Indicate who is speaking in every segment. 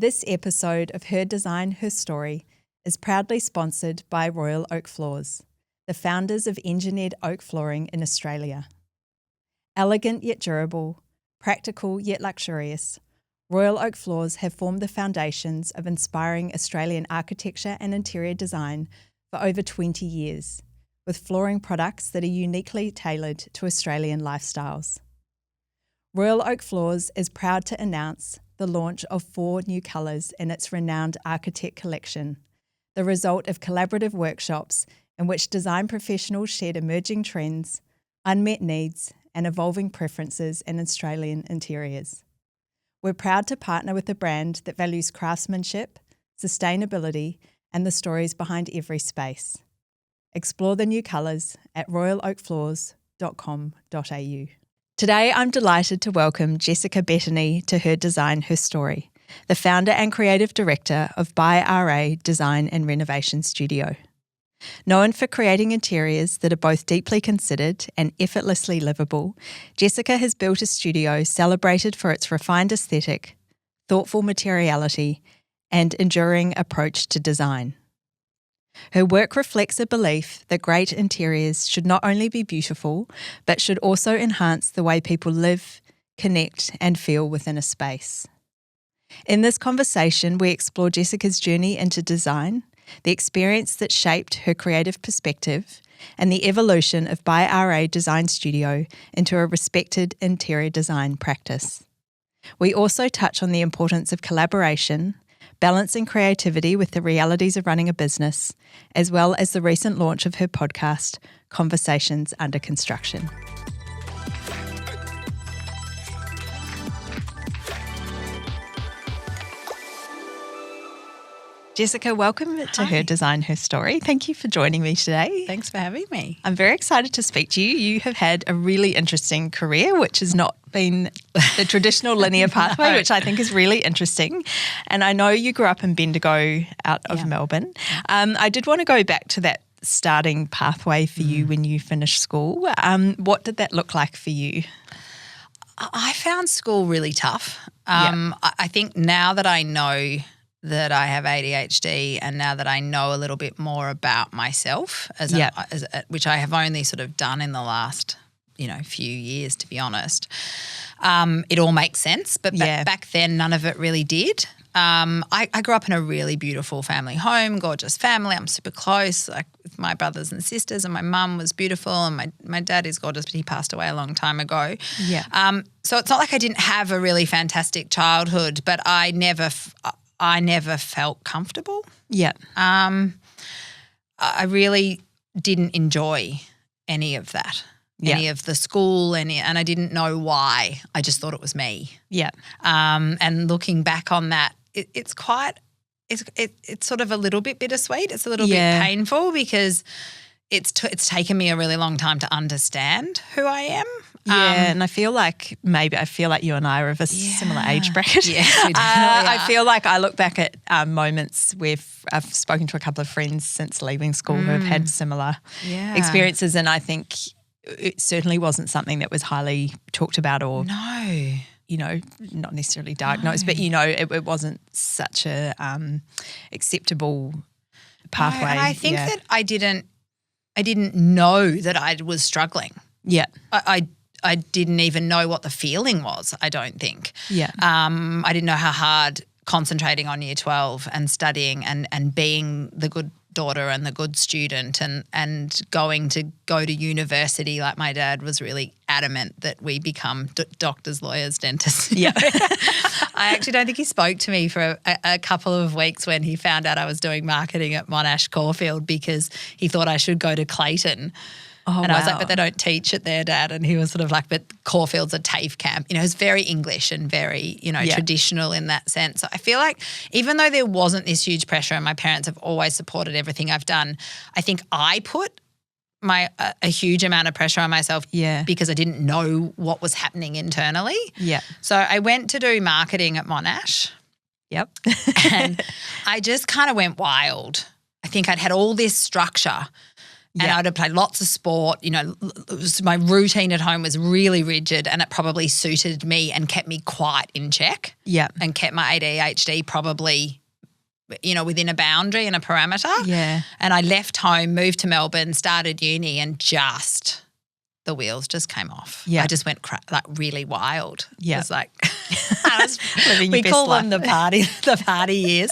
Speaker 1: This episode of Her Design, Her Story is proudly sponsored by Royal Oak Floors, the founders of engineered oak flooring in Australia. Elegant yet durable, practical yet luxurious, Royal Oak Floors have formed the foundations of inspiring Australian architecture and interior design for over 20 years, with flooring products that are uniquely tailored to Australian lifestyles. Royal Oak Floors is proud to announce the launch of 4 new colours in its renowned Architect collection, the result of collaborative workshops in which design professionals shared emerging trends, unmet needs, and evolving preferences in Australian interiors. We're proud to partner with a brand that values craftsmanship, sustainability, and the stories behind every space. Explore the new colours at royaloakfloors.com.au. Today, I'm delighted to welcome Jessica Bettenay to Her Design, Her Story, the founder and creative director of By R.A Design and Renovation Studio. Known for creating interiors that are both deeply considered and effortlessly livable, Jessica has built a studio celebrated for its refined aesthetic, thoughtful materiality, and enduring approach to design. Her work reflects a belief that great interiors should not only be beautiful, but should also enhance the way people live, connect, and feel within a space. In this conversation, we explore Jessica's journey into design, the experience that shaped her creative perspective, and the evolution of By R.A Design Studio into a respected interior design practice. We also touch on the importance of collaboration, balancing creativity with the realities of running a business, as well as the recent launch of her podcast, Conversations Under Construction. Jessica, welcome to Her Design, Her Story. Thank you for joining me today.
Speaker 2: Thanks for having me.
Speaker 1: I'm very excited to speak to you. You have had a really interesting career, which has not been the traditional linear pathway, which I think is really interesting. And I know you grew up in Bendigo out of Melbourne. I did want to go back to that starting pathway for you when you finished school. What did that look like for you?
Speaker 2: I found school really tough. I think now that I know that I have ADHD and now that I know a little bit more about myself, which I have only sort of done in the last, few years, to be honest, it all makes sense. But back then, none of it really did. I grew up in a really beautiful family home, gorgeous family. I'm super close with my brothers and sisters, and my mum was beautiful, and my dad is gorgeous, but he passed away a long time ago. So it's not like I didn't have a really fantastic childhood, but I never felt comfortable. I really didn't enjoy any of that, any of the school, and I didn't know why. I just thought it was me. And looking back on that, it's sort of a little bit bittersweet. It's a little bit painful because it's taken me a really long time to understand who I am.
Speaker 1: And I feel like you and I are of a similar age bracket.
Speaker 2: Yes, we definitely are.
Speaker 1: I feel like I look back at moments where I've spoken to a couple of friends since leaving school who have had similar experiences, and I think it certainly wasn't something that was highly talked about or not necessarily diagnosed, but it wasn't such a acceptable pathway.
Speaker 2: No, and I think that I didn't know that I was struggling. I didn't even know what the feeling was, I don't think. I didn't know how hard concentrating on Year 12 and studying and being the good daughter and the good student and go to university, like my dad was really adamant that we become doctors, lawyers, dentists. I actually don't think he spoke to me for a couple of weeks when he found out I was doing marketing at Monash Caulfield because he thought I should go to Clayton. I was like, but they don't teach it there, Dad. And he was sort of like, but Caulfield's a TAFE camp. It's very English and very, traditional in that sense. So I feel like even though there wasn't this huge pressure and my parents have always supported everything I've done, I think I put a huge amount of pressure on myself because I didn't know what was happening internally. So I went to do marketing at Monash. And I just kind of went wild. I think I'd had all this structure And I'd have played lots of sport. You know, my routine at home was really rigid, and it probably suited me and kept me quite in check.
Speaker 1: Yeah.
Speaker 2: And kept my ADHD probably, you know, within a boundary and a parameter.
Speaker 1: Yeah.
Speaker 2: And I left home, moved to Melbourne, started uni, and just the wheels just came off.
Speaker 1: Yeah.
Speaker 2: I just went like really wild.
Speaker 1: Yeah.
Speaker 2: It was like
Speaker 1: Living
Speaker 2: we
Speaker 1: your best
Speaker 2: call
Speaker 1: life.
Speaker 2: them the party years.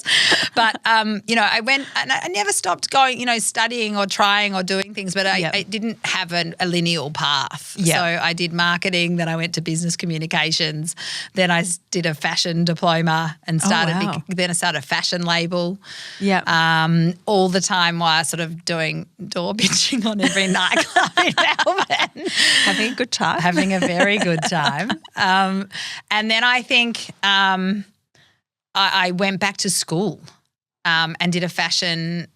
Speaker 2: But you know, I went and I never stopped going, you know, studying or trying or doing things, but I didn't have a linear path.
Speaker 1: Yeah.
Speaker 2: So I did marketing, then I went to business communications, then I did a fashion diploma and started then I started a fashion label.
Speaker 1: Yeah.
Speaker 2: All the time while sort of doing door bitching on every nightclub in Melbourne.
Speaker 1: Having a good time.
Speaker 2: Having a very good time. And then I think I went back to school and did a fashion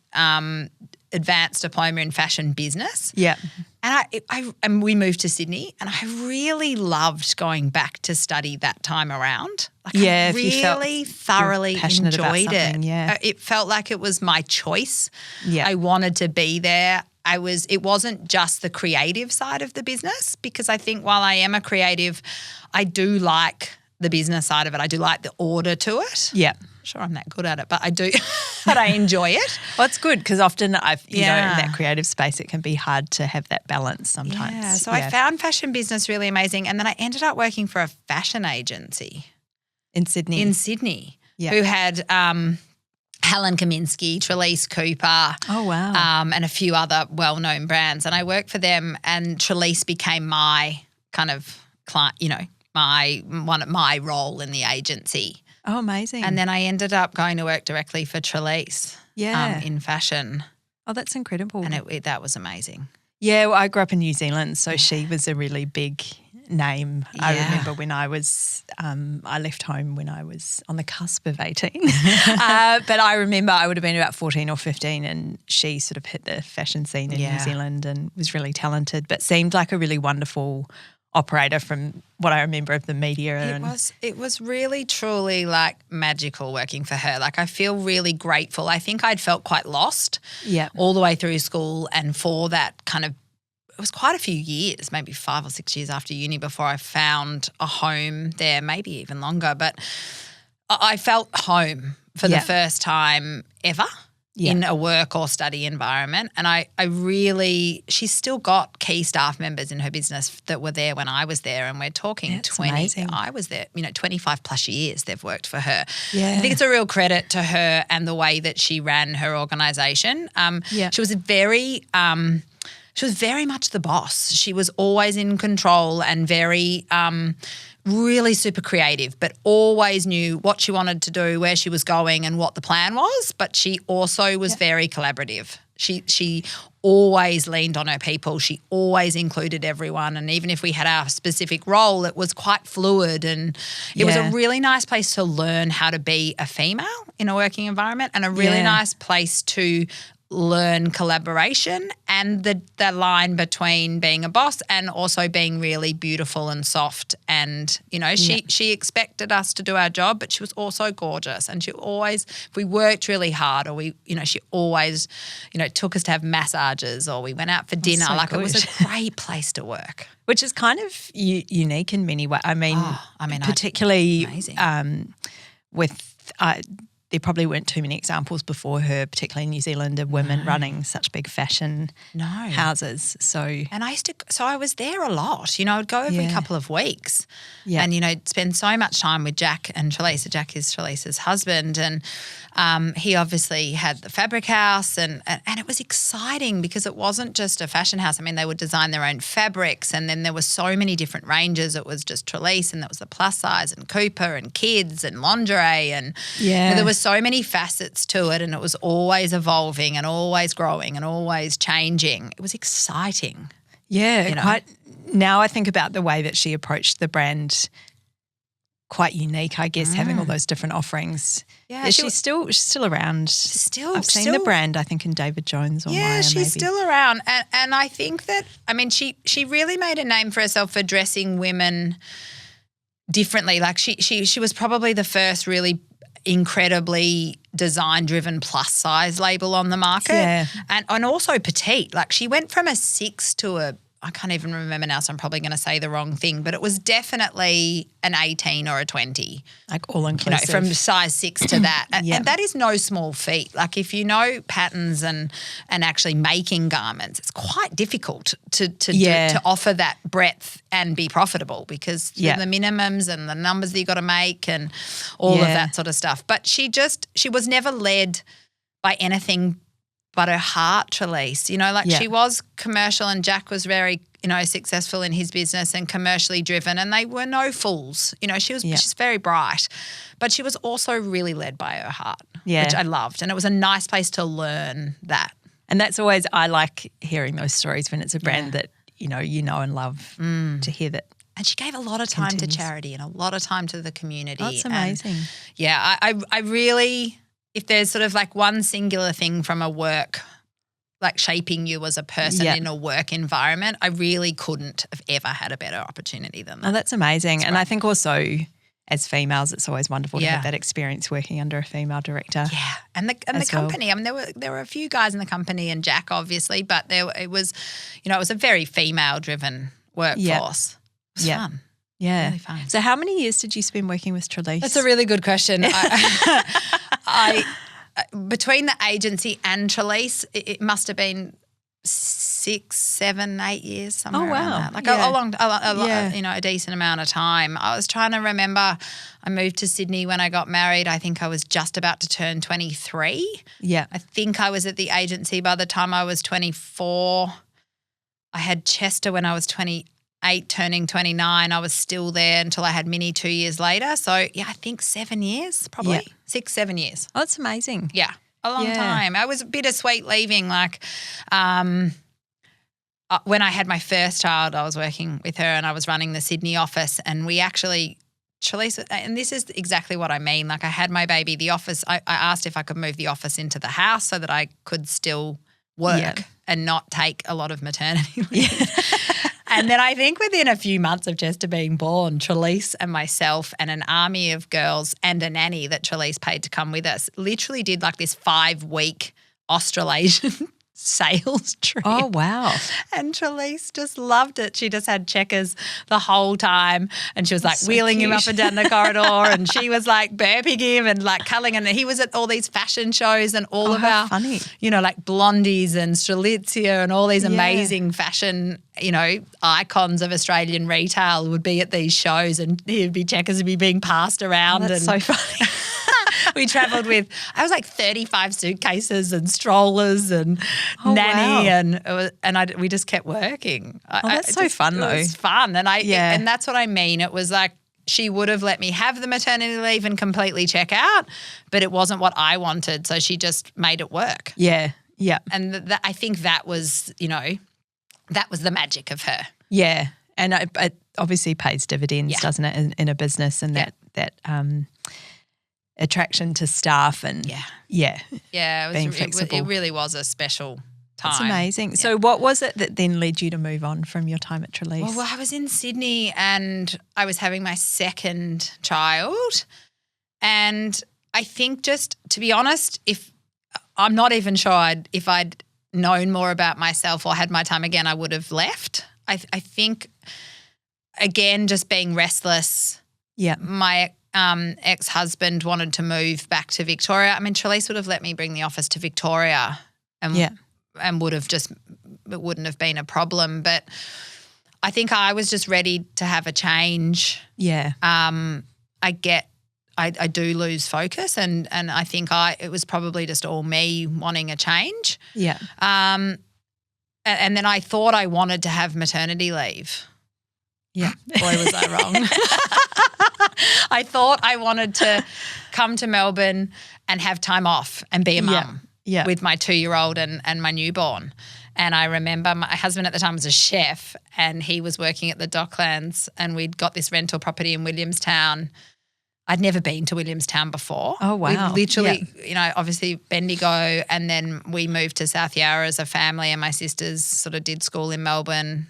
Speaker 2: advanced diploma in fashion business.
Speaker 1: Yeah.
Speaker 2: And we moved to Sydney, and I really loved going back to study that time around. Like I really thoroughly enjoyed it.
Speaker 1: Yeah.
Speaker 2: It felt like it was my choice.
Speaker 1: Yeah.
Speaker 2: I wanted to be there. It wasn't just the creative side of the business, because I think while I am a creative, I do like the business side of it. I do like the order to it.
Speaker 1: Yeah.
Speaker 2: Sure, I'm that good at it, but I do, but I enjoy it.
Speaker 1: Well, it's good because often you know, in that creative space, it can be hard to have that balance sometimes.
Speaker 2: Yeah, so I found fashion business really amazing, and then I ended up working for a fashion agency
Speaker 1: in Sydney.
Speaker 2: Who had Helen Kaminsky, Trelise Cooper.
Speaker 1: Oh, wow.
Speaker 2: And a few other well-known brands. And I worked for them, and Trelise became my kind of client, you know, my role in the agency.
Speaker 1: Oh, amazing.
Speaker 2: And then I ended up going to work directly for Trelise in fashion.
Speaker 1: Oh, that's incredible.
Speaker 2: And that was amazing.
Speaker 1: Yeah, well, I grew up in New Zealand, so she was a really big name. Yeah. I remember when I was I left home when I was on the cusp of 18. But I remember I would have been about 14 or 15, and she sort of hit the fashion scene in New Zealand and was really talented, but seemed like a really wonderful operator from what I remember of the media.
Speaker 2: It was really truly like magical working for her. Like I feel really grateful. I think I'd felt quite lost all the way through school, and for that kind of, it was quite a few years, maybe 5 or 6 years after uni before I found a home there, maybe even longer. But I felt home for the first time ever. In a work or study environment. And I really, she's still got key staff members in her business that were there when I was there, and we're talking 20.
Speaker 1: Amazing.
Speaker 2: I was there, 25 plus years they've worked for her.
Speaker 1: Yeah.
Speaker 2: I think it's a real credit to her and the way that she ran her organisation. She was very much the boss. She was always in control and very really super creative, but always knew what she wanted to do, where she was going and what the plan was. But she also was very collaborative. She always leaned on her people. She always included everyone. And even if we had our specific role, it was quite fluid, and it was a really nice place to learn how to be a female in a working environment, and a really nice place to learn collaboration and the line between being a boss and also being really beautiful and soft. And, she expected us to do our job, but she was also gorgeous. And she always, if we worked really hard, or she always, took us to have massages, or we went out for dinner. It was a great place to work.
Speaker 1: Which is kind of unique in many ways. Particularly with there probably weren't too many examples before her, particularly in New Zealand, of women running such big fashion houses.
Speaker 2: And I was there a lot. I would go every couple of weeks and, spend so much time with Jack and Trelise. Jack is Trelise's husband, and he obviously had the fabric house, and it was exciting because it wasn't just a fashion house. I mean, they would design their own fabrics, and then there were so many different ranges. It was just Trelise, and there was the plus size and Cooper and kids and lingerie, and there was so many facets to it, and it was always evolving and always growing and always changing. It was exciting.
Speaker 1: Yeah, now I think about the way that she approached the brand, quite unique, I guess, having all those different offerings. Yeah, she's still around. I've seen the brand, I think, in David Jones or Maya.
Speaker 2: Yeah, she's still around, and I think that, she really made a name for herself for dressing women differently. Like she was probably the first really incredibly design-driven plus size label on the market, and also petite. Like she went from a 6 to a, I can't even remember now, so I'm probably going to say the wrong thing, but it was definitely an 18 or a 20.
Speaker 1: Like all inclusive.
Speaker 2: From size 6 to that. And that is no small feat. Like if you know patterns and actually making garments, it's quite difficult to offer that breadth and be profitable because the minimums and the numbers that you got to make and all of that sort of stuff. But she was never led by anything but her heart, Trelise. She was commercial and Jack was very, successful in his business and commercially driven, and they were no fools. She's very bright, but she was also really led by her heart, which I loved. And it was a nice place to learn that.
Speaker 1: And that's always, I like hearing those stories when it's a brand that, you know and love to hear that.
Speaker 2: And she gave a lot of time to charity and a lot of time to the community.
Speaker 1: That's amazing.
Speaker 2: And I really, if there's sort of like one singular thing from a work, like shaping you as a person in a work environment, I really couldn't have ever had a better opportunity than that.
Speaker 1: Oh, that's amazing. And I think also as females, it's always wonderful to have that experience working under a female director.
Speaker 2: Yeah, and the company. I mean, there were a few guys in the company and Jack obviously, but it was a very female-driven workforce. It was fun.
Speaker 1: Yeah.
Speaker 2: Really fun.
Speaker 1: So how many years did you spend working with Trelise?
Speaker 2: That's a really good question. I between the agency and Trelise, it must have been 6, 7, 8 years, somewhere around that. Like a decent amount of time. I was trying to remember, I moved to Sydney when I got married. I think I was just about to turn 23.
Speaker 1: Yeah.
Speaker 2: I think I was at the agency by the time I was 24. I had Chester when I was 28, turning 29. I was still there until I had Minnie 2 years later. So, I think 7 years probably.
Speaker 1: Yeah.
Speaker 2: 6, 7 years.
Speaker 1: Oh, that's amazing.
Speaker 2: Yeah, a long time. I was bittersweet leaving. Like when I had my first child, I was working with her and I was running the Sydney office, and we actually Trelise, and this is exactly what I mean. Like I had my baby, the office, I asked if I could move the office into the house so that I could still work and not take a lot of maternity leave. And then I think within a few months of Chester being born, Trelise and myself and an army of girls and a nanny that Trelise paid to come with us literally did like this 5-week Australasian sales trip.
Speaker 1: Oh, wow.
Speaker 2: And Trelise just loved it. She just had Checkers the whole time, and she was like wheeling him up and down the corridor, and she was like burping him and like cuddling, and he was at all these fashion shows and all of our,
Speaker 1: funny.
Speaker 2: like Blondies and Strelitzia and all these amazing fashion, icons of Australian retail would be at these shows, and he'd be Checkers would be being passed around.
Speaker 1: That's so funny.
Speaker 2: We travelled with, I was like 35 suitcases and strollers and nanny, and we just kept working.
Speaker 1: That's so fun though.
Speaker 2: It was fun, and and that's what I mean. It was like she would have let me have the maternity leave and completely check out, but it wasn't what I wanted, so she just made it work.
Speaker 1: Yeah, yeah.
Speaker 2: And I think that was, that was the magic of her.
Speaker 1: Yeah, and it obviously pays dividends, doesn't it, in a business, and that attraction to staff and being flexible.
Speaker 2: It really was a special time.
Speaker 1: That's amazing. Yeah. So what was it that then led you to move on from your time at Trelise?
Speaker 2: Well, I was in Sydney and I was having my second child, and I think, just to be honest, I'm not even sure if I'd known more about myself or had my time again, I would have left. I think, again, just being restless.
Speaker 1: Yeah.
Speaker 2: My ex-husband wanted to move back to Victoria. I mean, Trelise would have let me bring the office to Victoria and would have just, it wouldn't have been a problem. But I think I was just ready to have a change.
Speaker 1: Yeah.
Speaker 2: I do lose focus, and I think it was probably just all me wanting a change.
Speaker 1: Yeah.
Speaker 2: And then I thought I wanted to have maternity leave.
Speaker 1: Yeah.
Speaker 2: Boy, was I wrong. I thought I wanted to come to Melbourne and have time off and be a mum with my 2-year-old and my newborn. And I remember my husband at the time was a chef, and he was working at the Docklands, and we'd got this rental property in Williamstown. I'd never been to Williamstown before.
Speaker 1: Oh, wow.
Speaker 2: We literally, obviously Bendigo, and then we moved to South Yarra as a family, and my sisters sort of did school in Melbourne.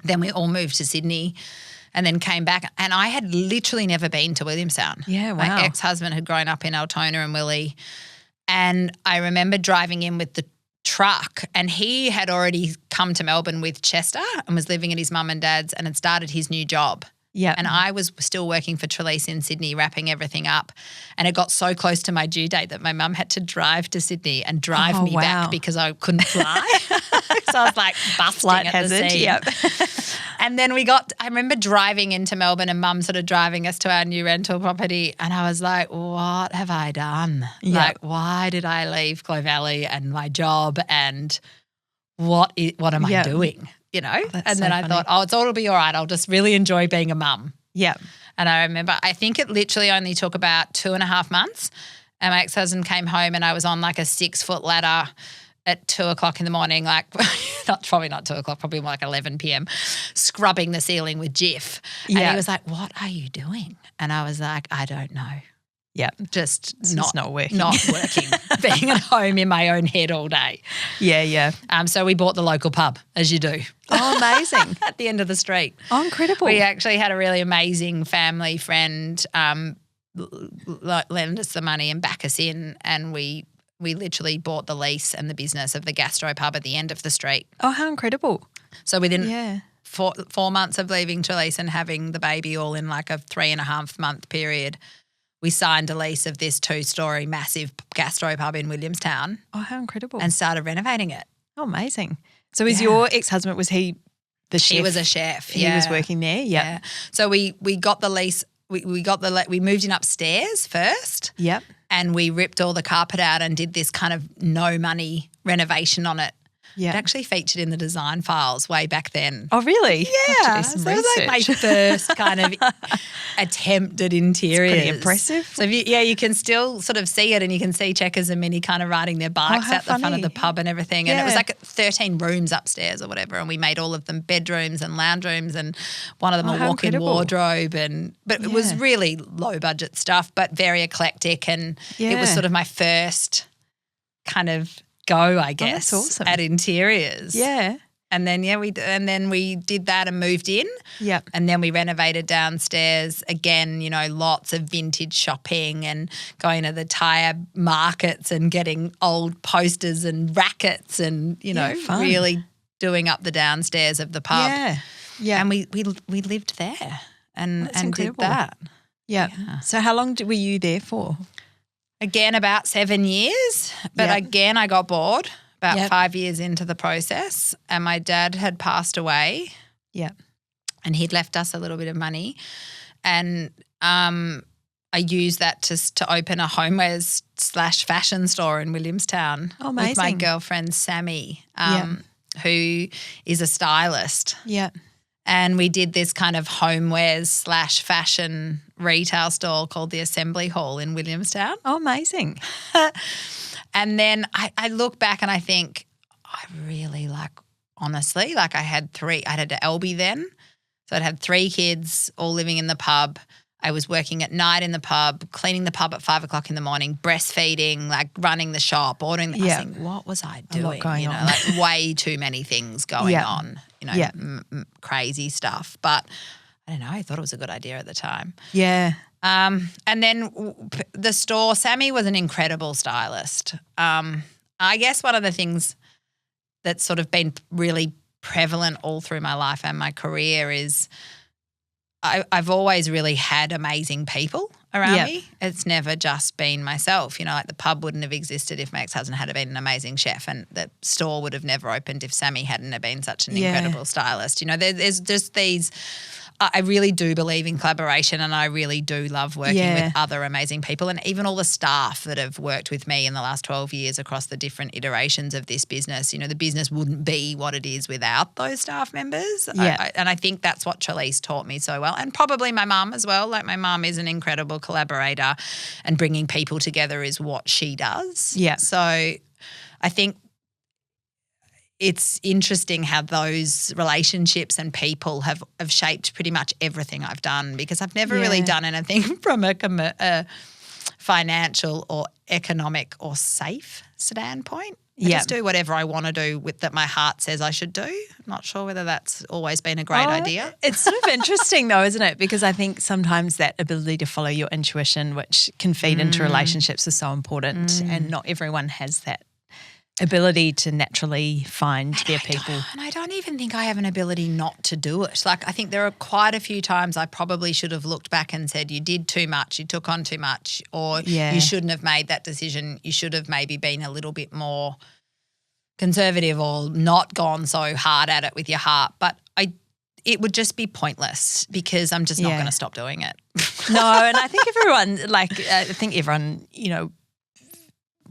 Speaker 2: Then we all moved to Sydney. and then came back. And I had literally never been to Williamstown.
Speaker 1: Yeah, wow.
Speaker 2: My ex-husband had grown up in Altona and Willie. And I remember driving in with the truck, and he had already come to Melbourne with Chester and was living at his mum and dad's and had started his new job.
Speaker 1: Yeah.
Speaker 2: And I was still working for Trelease in Sydney, wrapping everything up. And it got so close to my due date that my mum had to drive to Sydney and drive me back because I couldn't fly. So I was like busting
Speaker 1: Flight
Speaker 2: at
Speaker 1: hazard,
Speaker 2: the seam.
Speaker 1: yep.
Speaker 2: And then I remember driving into Melbourne and mum sort of driving us to our new rental property, and I was like, what have I done?
Speaker 1: Yep.
Speaker 2: Like, why did I leave Clough Valley and my job, and what am I doing? You know? And then I thought, it'll be all right. I'll just really enjoy being a mum.
Speaker 1: Yeah.
Speaker 2: And I remember, I think it literally only took about 2.5 months, and my ex-husband came home and I was on like a 6-foot ladder at 2 o'clock in the morning, like probably not 2 o'clock, probably more like 11 p.m, scrubbing the ceiling with Jif. And he was like, what are you doing? And I was like, I don't know.
Speaker 1: Yeah.
Speaker 2: Just
Speaker 1: not working.
Speaker 2: Not working, being at home in my own head all day.
Speaker 1: Yeah, yeah.
Speaker 2: So we bought the local pub, as you do.
Speaker 1: Oh, amazing.
Speaker 2: At the end of the street.
Speaker 1: Oh, incredible.
Speaker 2: We actually had a really amazing family friend lend us the money and back us in, and we literally bought the lease and the business of the gastro pub at the end of the street.
Speaker 1: Oh, how incredible.
Speaker 2: So within 4 months of leaving Trelease and having the baby all in like a 3.5 month period, we signed a lease of this 2-story massive gastro pub in Williamstown.
Speaker 1: Oh, how incredible.
Speaker 2: And started renovating it.
Speaker 1: Oh, amazing. So is your ex-husband, was he the chef?
Speaker 2: He was a chef,
Speaker 1: He was working there,
Speaker 2: yeah. So we got the lease, we moved in upstairs first.
Speaker 1: Yep.
Speaker 2: And we ripped all the carpet out and did this kind of no money renovation on it.
Speaker 1: Yeah.
Speaker 2: It actually featured in the design files way back then.
Speaker 1: Oh, really?
Speaker 2: Yeah. So it was like my first kind of attempt at interiors.
Speaker 1: It's pretty impressive.
Speaker 2: So you can still sort of see it, and you can see Checkers and Minnie kind of riding their bikes out the front of the pub and everything. And it was like 13 rooms upstairs or whatever, and we made all of them bedrooms and lounge rooms, and one of them a walk-in wardrobe. But it was really low budget stuff, but very eclectic, and it was sort of my first kind of go, I guess,
Speaker 1: awesome.
Speaker 2: at interiors.
Speaker 1: Yeah.
Speaker 2: And then we did that and moved in.
Speaker 1: Yep.
Speaker 2: And then we renovated downstairs again, lots of vintage shopping and going to the tyre markets and getting old posters and rackets and,
Speaker 1: fun.
Speaker 2: really doing up the downstairs of the pub.
Speaker 1: Yeah. Yeah.
Speaker 2: And we lived there and did that.
Speaker 1: Yep. Yeah. So how long were you there for?
Speaker 2: Again, about 7 years, but again, I got bored about 5 years into the process, and my dad had passed away.
Speaker 1: Yeah.
Speaker 2: And he'd left us a little bit of money, and I used that to open a homewares / fashion store in Williamstown.
Speaker 1: Oh, amazing.
Speaker 2: With my girlfriend Sammy, who is a stylist.
Speaker 1: Yeah.
Speaker 2: And we did this kind of homewares / fashion retail store called the Assembly Hall in Williamstown.
Speaker 1: Oh, amazing.
Speaker 2: And then I look back and I think I really honestly, I had Albie then. So I'd had 3 kids all living in the pub. I was working at night in the pub, cleaning the pub at 5 o'clock in the morning, breastfeeding, running the shop, ordering. I was thinking, what was I doing?
Speaker 1: A lot going on.
Speaker 2: Way too many things going on, crazy stuff. But I don't know, I thought it was a good idea at the time.
Speaker 1: Yeah.
Speaker 2: And then the store, Sammy was an incredible stylist. I guess one of the things that's sort of been really prevalent all through my life and my career is I've always really had amazing people around me. It's never just been myself. The pub wouldn't have existed if my ex-husband had been an amazing chef, and the store would have never opened if Sammy hadn't have been such an incredible stylist. There's just these – I really do believe in collaboration, and I really do love working with other amazing people, and even all the staff that have worked with me in the last 12 years across the different iterations of this business. The business wouldn't be what it is without those staff members.
Speaker 1: Yeah.
Speaker 2: And I think that's what Trelease taught me so well, and probably my mum as well. My mum is an incredible collaborator, and bringing people together is what she does.
Speaker 1: Yeah.
Speaker 2: So I think it's interesting how those relationships and people have shaped pretty much everything I've done, because I've never really done anything from a financial or economic or safe standpoint. I just do whatever I want to do that my heart says I should do. I'm not sure whether that's always been a great idea.
Speaker 1: It's sort of interesting though, isn't it? Because I think sometimes that ability to follow your intuition, which can feed into relationships, is so important, and not everyone has that ability to naturally find their people.
Speaker 2: And I don't even think I have an ability not to do it. Like, I think there are quite a few times I probably should have looked back and said, you did too much, you took on too much, or you shouldn't have made that decision. You should have maybe been a little bit more conservative or not gone so hard at it with your heart. But it would just be pointless because I'm just not going to stop doing it.
Speaker 1: No, and I think everyone,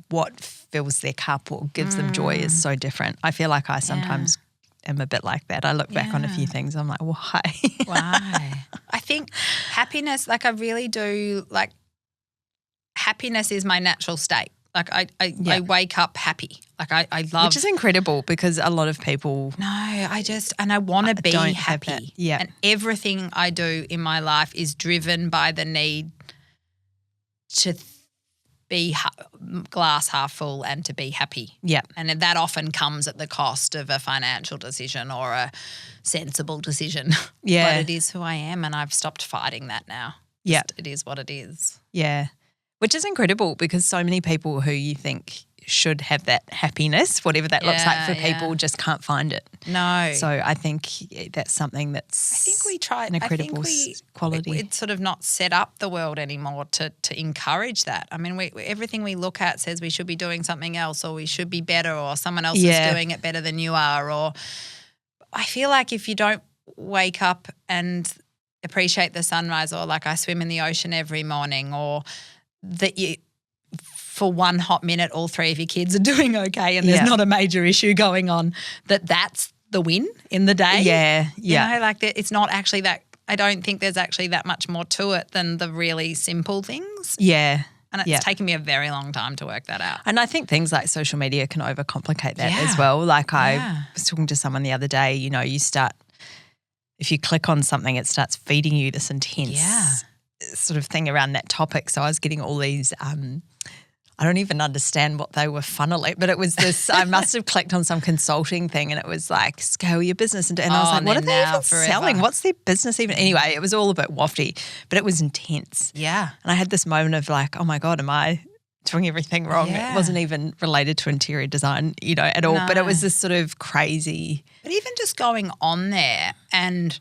Speaker 1: what fills their cup or gives them joy is so different. I feel like I sometimes am a bit like that. I look back on a few things, I'm like, why?
Speaker 2: Why? I think happiness, like I really do, like happiness is my natural state. Like I wake up happy. Like I love.
Speaker 1: Which is incredible because a lot of people.
Speaker 2: No, I want to be happy.
Speaker 1: Yeah.
Speaker 2: And everything I do in my life is driven by the need to be glass half full and to be happy.
Speaker 1: Yeah.
Speaker 2: And that often comes at the cost of a financial decision or a sensible decision.
Speaker 1: Yeah.
Speaker 2: But it is who I am, and I've stopped fighting that now.
Speaker 1: Yeah.
Speaker 2: It is what it is.
Speaker 1: Yeah. Which is incredible because so many people who you think should have that happiness, whatever that looks like for people, just can't find it.
Speaker 2: No.
Speaker 1: So I think that's something that's
Speaker 2: I think we try
Speaker 1: an incredible quality.
Speaker 2: It's sort of not set up the world anymore to encourage that. I mean, everything we look at says we should be doing something else, or we should be better, or someone else is doing it better than you are. Or I feel like if you don't wake up and appreciate the sunrise, or like I swim in the ocean every morning, or that you for one hot minute all three of your kids are doing okay and there's not a major issue going on, that's the win in the day.
Speaker 1: Yeah.
Speaker 2: You know, like it's not actually that – I don't think there's actually that much more to it than the really simple things.
Speaker 1: Yeah.
Speaker 2: And it's taken me a very long time to work that out.
Speaker 1: And I think things like social media can overcomplicate that as well. Like I was talking to someone the other day, you start – if you click on something, it starts feeding you this intense sort of thing around that topic. So I was getting all these I don't even understand what they were funneling, but it was this, I must have clicked on some consulting thing and it was like, scale your business. And I was like, what are they even selling? What's their business even? Anyway, it was all a bit wafty, but it was intense.
Speaker 2: Yeah.
Speaker 1: And I had this moment of like, oh my God, am I doing everything wrong?
Speaker 2: Yeah.
Speaker 1: It wasn't even related to interior design, at all, but it was this sort of crazy.
Speaker 2: But even just going on there and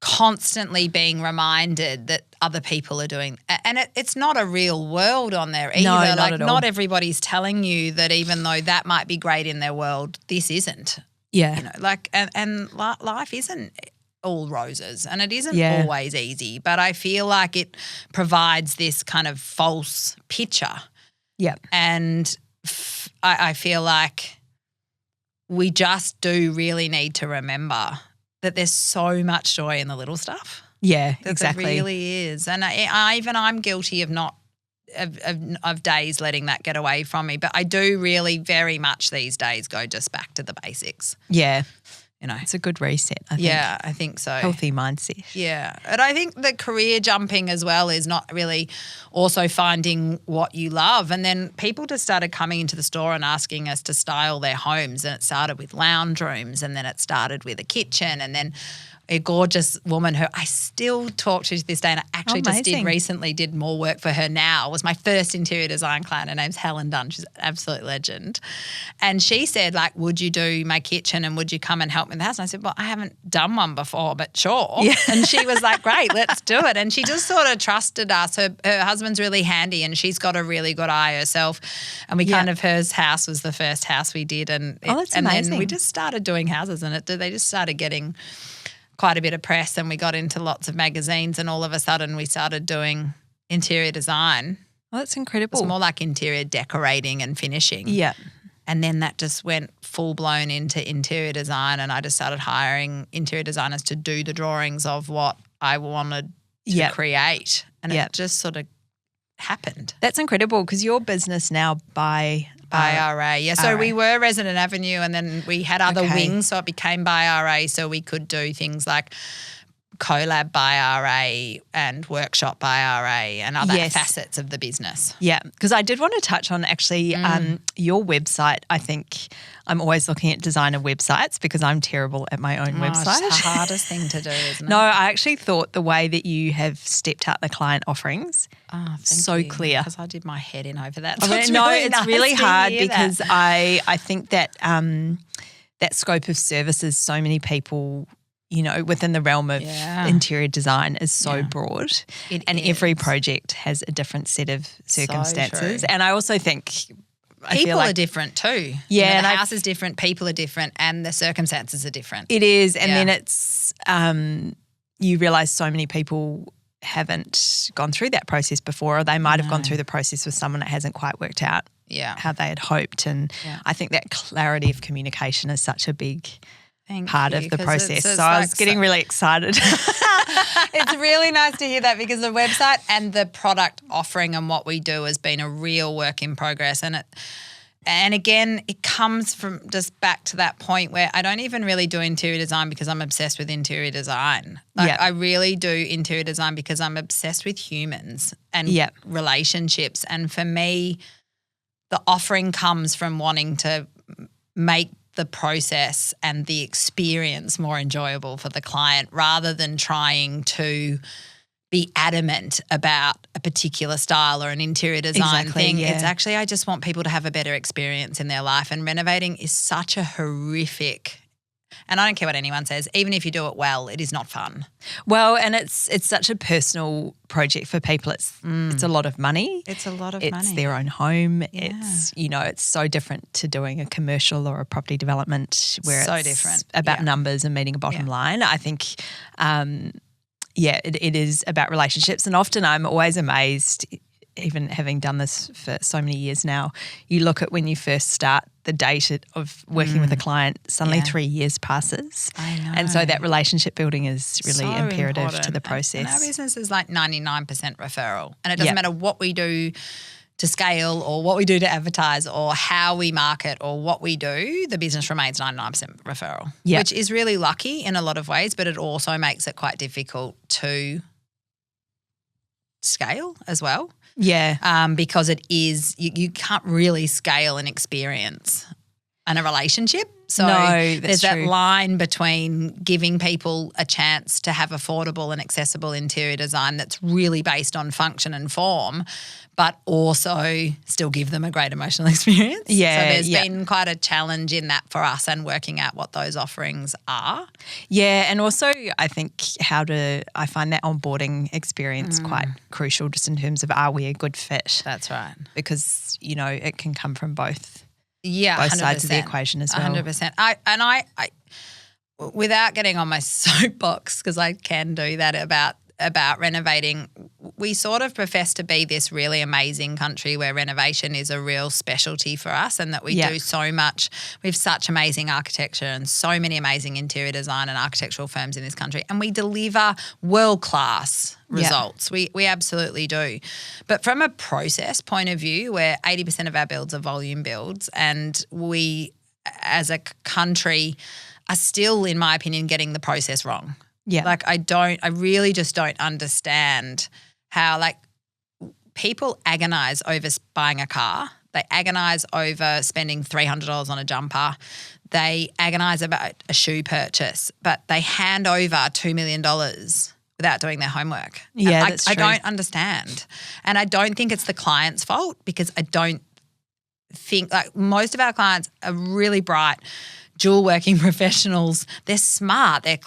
Speaker 2: constantly being reminded that other people are doing, and it's not a real world on there either.
Speaker 1: No, not
Speaker 2: like
Speaker 1: at all.
Speaker 2: Not everybody's telling you that even though that might be great in their world, this isn't.
Speaker 1: Yeah.
Speaker 2: And life isn't all roses and it isn't always easy, but I feel like it provides this kind of false picture.
Speaker 1: Yeah.
Speaker 2: And I feel like we just do really need to remember that there's so much joy in the little stuff.
Speaker 1: Yeah,
Speaker 2: that
Speaker 1: exactly.
Speaker 2: There really is. And I'm guilty of days letting that get away from me. But I do really very much these days go just back to the basics.
Speaker 1: Yeah. It's a good reset, I think.
Speaker 2: Yeah, I think so.
Speaker 1: Healthy mindset.
Speaker 2: Yeah. And I think the career jumping as well is not really also finding what you love. And then people just started coming into the store and asking us to style their homes. And it started with lounge rooms and then it started with a kitchen and then a gorgeous woman who I still talk to this day, and I actually just did more work for her now. Was my first interior design client. Her name's Helen Dunn. She's an absolute legend. And she said, like, would you do my kitchen and would you come and help me in the house? And I said, well, I haven't done one before, but sure. Yeah. And she was like, great, let's do it. And she just sort of trusted us. Her husband's really handy and she's got a really good eye herself. And we her house was the first house we did. And
Speaker 1: that's amazing.
Speaker 2: Then we just started doing houses and they just started getting quite a bit of press and we got into lots of magazines and all of a sudden we started doing interior design.
Speaker 1: Oh, that's incredible.
Speaker 2: It's more like interior decorating and finishing.
Speaker 1: Yeah.
Speaker 2: And then that just went full blown into interior design and I just started hiring interior designers to do the drawings of what I wanted to create. And it just sort of happened.
Speaker 1: That's incredible because your business now By
Speaker 2: R.A. Yeah, so we were Resident Avenue and then we had other wings, so it became By R.A. so we could do things like Collab by R.A. and Workshop by R.A. and other facets of the business.
Speaker 1: Yeah, because I did want to touch on actually your website. I think I'm always looking at designer websites because I'm terrible at my own website.
Speaker 2: It's the hardest thing to do, isn't it?
Speaker 1: No, I actually thought the way that you have stepped out the client offerings so clear.
Speaker 2: Because I did my head in over that.
Speaker 1: So it's really hard because I think that that scope of services, so many people, you know, within the realm of interior design is so broad, and every project has a different set of circumstances. And I also think
Speaker 2: people are different too. Yeah, you know, the house is different, people are different, and the circumstances are different.
Speaker 1: It is, and then it's you realise so many people haven't gone through that process before, or they might have gone through the process with someone that hasn't quite worked out how they had hoped. And I think that clarity of communication is such a big part of the process. So I was getting really excited.
Speaker 2: It's really nice to hear that because the website and the product offering and what we do has been a real work in progress. And again, it comes from just back to that point where I don't even really do interior design because I'm obsessed with interior design. I really do interior design because I'm obsessed with humans and relationships. And for me, the offering comes from wanting to make the process and the experience more enjoyable for the client rather than trying to be adamant about a particular style or an interior design thing. It's actually, I just want people to have a better experience in their life, and renovating is such a horrific, and I don't care what anyone says, even if you do it well, it is not fun.
Speaker 1: Well, and it's such a personal project for people. It's a lot of money.
Speaker 2: It's a lot of money.
Speaker 1: It's their own home. It's, you know, it's so different to doing a commercial or a property development where it's
Speaker 2: different
Speaker 1: about numbers and meeting a bottom line. I think it is about relationships, and often I'm always amazed, even having done this for so many years now, you look at when you first start the date of working with a client, suddenly 3 years passes.
Speaker 2: I know.
Speaker 1: And so that relationship building is really
Speaker 2: so
Speaker 1: imperative
Speaker 2: important
Speaker 1: to the process.
Speaker 2: And our business is like 99% referral, and it doesn't matter what we do to scale or what we do to advertise or how we market or what we do, the business remains 99% referral, which is really lucky in a lot of ways, but it also makes it quite difficult to scale as well.
Speaker 1: Yeah.
Speaker 2: Because it is, you can't really scale an experience and a relationship. So there's that line between giving people a chance to have affordable and accessible interior design that's really based on function and form, but also still give them a great emotional experience.
Speaker 1: Yeah.
Speaker 2: So there's been quite a challenge in that for us and working out what those offerings are.
Speaker 1: Yeah, and also I think I find that onboarding experience quite crucial just in terms of, are we a good fit?
Speaker 2: That's right.
Speaker 1: Because, you know, it can come from both.
Speaker 2: Yeah,
Speaker 1: both
Speaker 2: 100%.
Speaker 1: sides of the equation as well.
Speaker 2: 100%. I without getting on my soapbox, because I can do that about renovating, we sort of profess to be this really amazing country where renovation is a real specialty for us, and that we do so much. We have such amazing architecture and so many amazing interior design and architectural firms in this country, and we deliver world-class results. We absolutely do. But from a process point of view, where 80% of our builds are volume builds, and we as a country are still, in my opinion, getting the process wrong. Yeah. Like I really just don't understand how, like, people agonize over buying a car. They agonize over spending $300 on a jumper. They agonize about a shoe purchase, but they hand over $2 million without doing their homework.
Speaker 1: Yeah, that's true.
Speaker 2: I don't understand. And I don't think it's the client's fault, because I don't think, like, most of our clients are really bright, dual working professionals. They're smart. They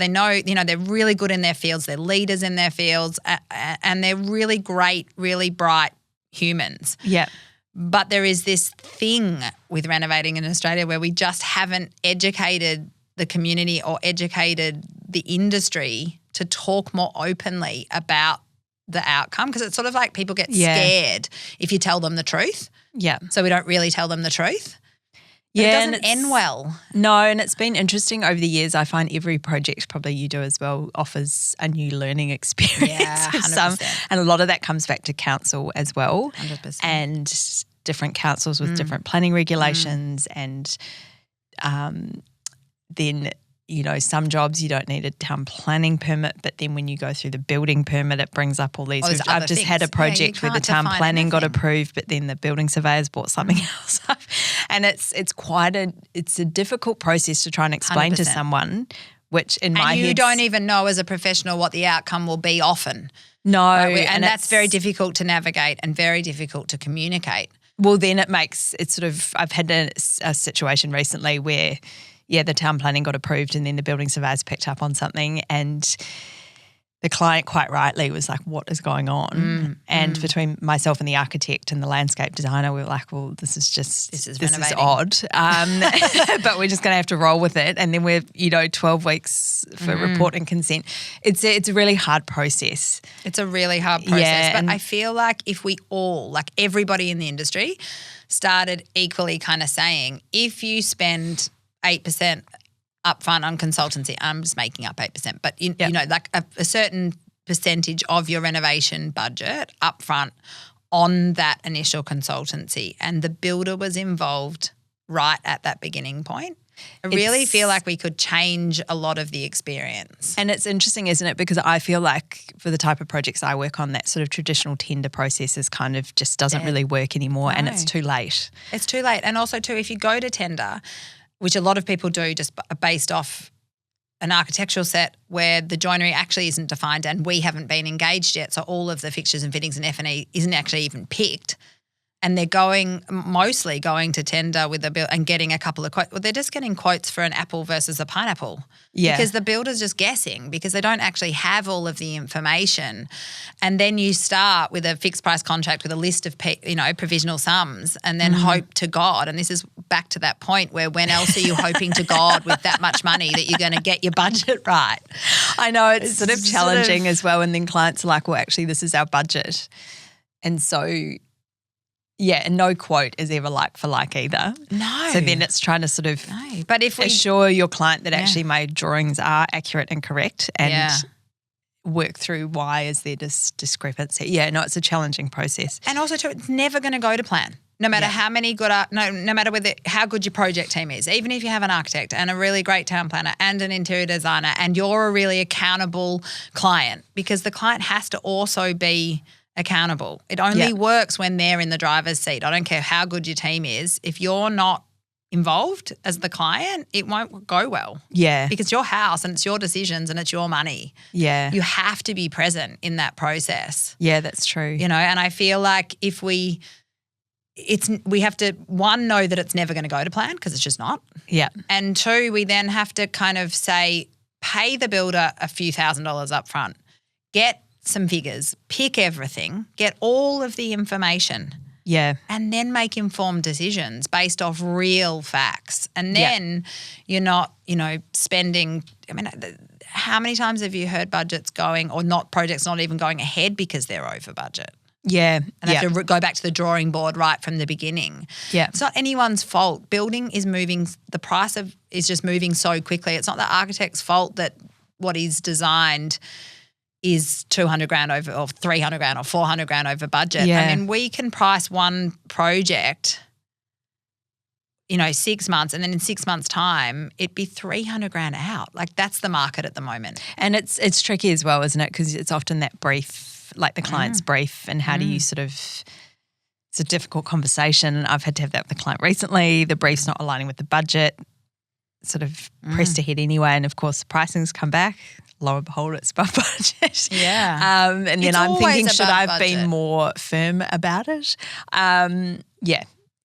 Speaker 2: know, you know, they're really good in their fields. They're leaders in their fields, and they're really great, really bright humans.
Speaker 1: Yeah.
Speaker 2: But there is this thing with renovating in Australia where we just haven't educated the community or educated the industry to talk more openly about the outcome, because it's sort of like people get scared if you tell them the truth.
Speaker 1: Yeah.
Speaker 2: So we don't really tell them the truth.
Speaker 1: Yeah,
Speaker 2: it doesn't end well.
Speaker 1: No, and it's been interesting over the years. I find every project, probably you do as well, offers a new learning experience.
Speaker 2: Yeah, 100%.
Speaker 1: And a lot of that comes back to council as well.
Speaker 2: 100%.
Speaker 1: And different councils with different planning regulations, and then, some jobs you don't need a town planning permit, but then when you go through the building permit, it brings up all these. I've just had a project where the town planning got approved, but then the building surveyors bought something else up. And it's a difficult process to try and explain 100%. To someone, which in my head.
Speaker 2: And you don't even know as a professional what the outcome will be often.
Speaker 1: No.
Speaker 2: Right? And that's very difficult to navigate and very difficult to communicate.
Speaker 1: Well, then I've had a situation recently where the town planning got approved and then the building surveyors picked up on something and the client quite rightly was like, what is going on? And between myself and the architect and the landscape designer, we were like, well, this is odd. But we're just going to have to roll with it. And then we're, 12 weeks for report and consent. It's a really hard process.
Speaker 2: It's a really hard process. But I feel like if we all, like everybody in the industry, started equally kind of saying, if you spend 8% upfront on consultancy, I'm just making up 8%, but like a certain percentage of your renovation budget upfront on that initial consultancy, and the builder was involved right at that beginning point, I really feel like we could change a lot of the experience.
Speaker 1: And it's interesting, isn't it? Because I feel like for the type of projects I work on, that sort of traditional tender process is kind of just doesn't really work anymore, and it's too late. It's
Speaker 2: too late. And also too, if you go to tender, which a lot of people do just based off an architectural set where the joinery actually isn't defined and we haven't been engaged yet, so all of the fixtures and fittings and F&E isn't actually even picked, and they're mostly going to tender with the bill and getting a couple of quotes. Well, they're just getting quotes for an apple versus a pineapple. Yeah. Because the builder's just guessing because they don't actually have all of the information. And then you start with a fixed price contract with a list of provisional sums and then hope to God. And this is back to that point where when else are you hoping to God with that much money that you're going to get your budget right?
Speaker 1: I know it's sort of challenging as well. And then clients are like, well, actually this is our budget. And so and no quote is ever like for like either.
Speaker 2: No.
Speaker 1: So then it's trying to sort of but if assure your client that actually my drawings are accurate and correct and work through why is there this discrepancy. Yeah, no, it's a challenging process.
Speaker 2: And also too, it's never going to go to plan. No matter how many no matter how good your project team is, even if you have an architect and a really great town planner and an interior designer and you're a really accountable client, because the client has to also be accountable. It only works when they're in the driver's seat. I don't care how good your team is. If you're not involved as the client, it won't go well. Yeah. Because it's your house and it's your decisions and it's your money. Yeah. You have to be present in that process.
Speaker 1: Yeah, that's true.
Speaker 2: And I feel like if we have to, one, know that it's never going to go to plan because it's just not. Yeah. And two, we then have to kind of say, pay the builder a few $1,000s up front, get some figures, pick everything, get all of the information. Yeah. And then make informed decisions based off real facts. And then you're not, spending, how many times have you heard budgets going or not projects not even going ahead because they're over budget?
Speaker 1: Yeah.
Speaker 2: And have to go back to the drawing board right from the beginning. Yeah. It's not anyone's fault. Building is moving, the price is just moving so quickly. It's not the architect's fault that what he's designed is $200,000 over or $300,000 or $400,000 over budget. Yeah. I mean, we can price one project, 6 months, and then in 6 months' time, it'd be $300,000 out. Like that's the market at the moment.
Speaker 1: And it's tricky as well, isn't it? Because it's often that brief, like the client's brief, and how do you sort of, it's a difficult conversation. I've had to have that with the client recently. The brief's not aligning with the budget, sort of pressed ahead anyway. And of course, the pricing's come back. Lo and behold, it's above budget.
Speaker 2: Yeah.
Speaker 1: And then I'm thinking, should I have been more firm about it?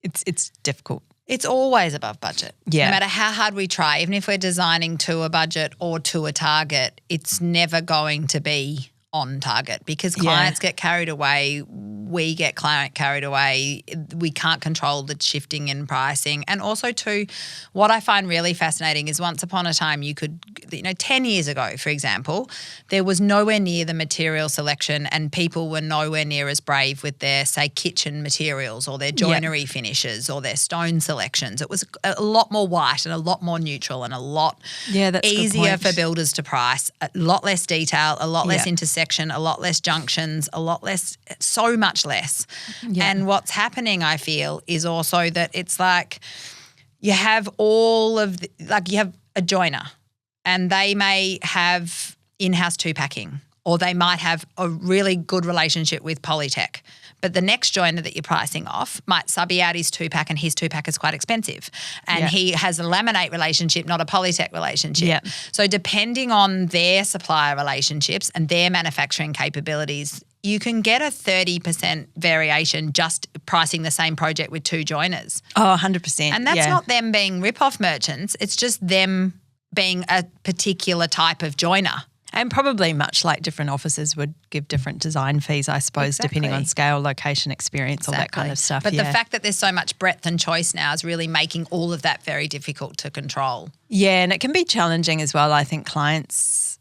Speaker 1: It's difficult.
Speaker 2: It's always above budget. Yeah. No matter how hard we try, even if we're designing to a budget or to a target, it's never going to be on target because clients get carried away. We get client carried away. We can't control the shifting in pricing. And also too, what I find really fascinating is once upon a time you could, 10 years ago, for example, there was nowhere near the material selection and people were nowhere near as brave with their, say, kitchen materials or their joinery finishes or their stone selections. It was a lot more white and a lot more neutral and a lot easier for builders to price, a lot less detail, a lot less intersection, a lot less junctions, so much less. Yeah. And what's happening, I feel, is also that it's like you have you have a joiner and they may have in-house two-packing, or they might have a really good relationship with Polytech. But the next joiner that you're pricing off might sub out his two-pack, and his two-pack is quite expensive. And he has a laminate relationship, not a Polytech relationship.
Speaker 1: Yeah.
Speaker 2: So depending on their supplier relationships and their manufacturing capabilities, you can get a 30% variation just pricing the same project with two joiners.
Speaker 1: Oh, 100%.
Speaker 2: And that's not them being rip-off merchants. It's just them being a particular type of joiner.
Speaker 1: And probably much like different offices would give different design fees, I suppose, depending on scale, location, experience, all that kind of stuff.
Speaker 2: But the fact that there's so much breadth and choice now is really making all of that very difficult to control.
Speaker 1: Yeah, and it can be challenging as well. I think clients,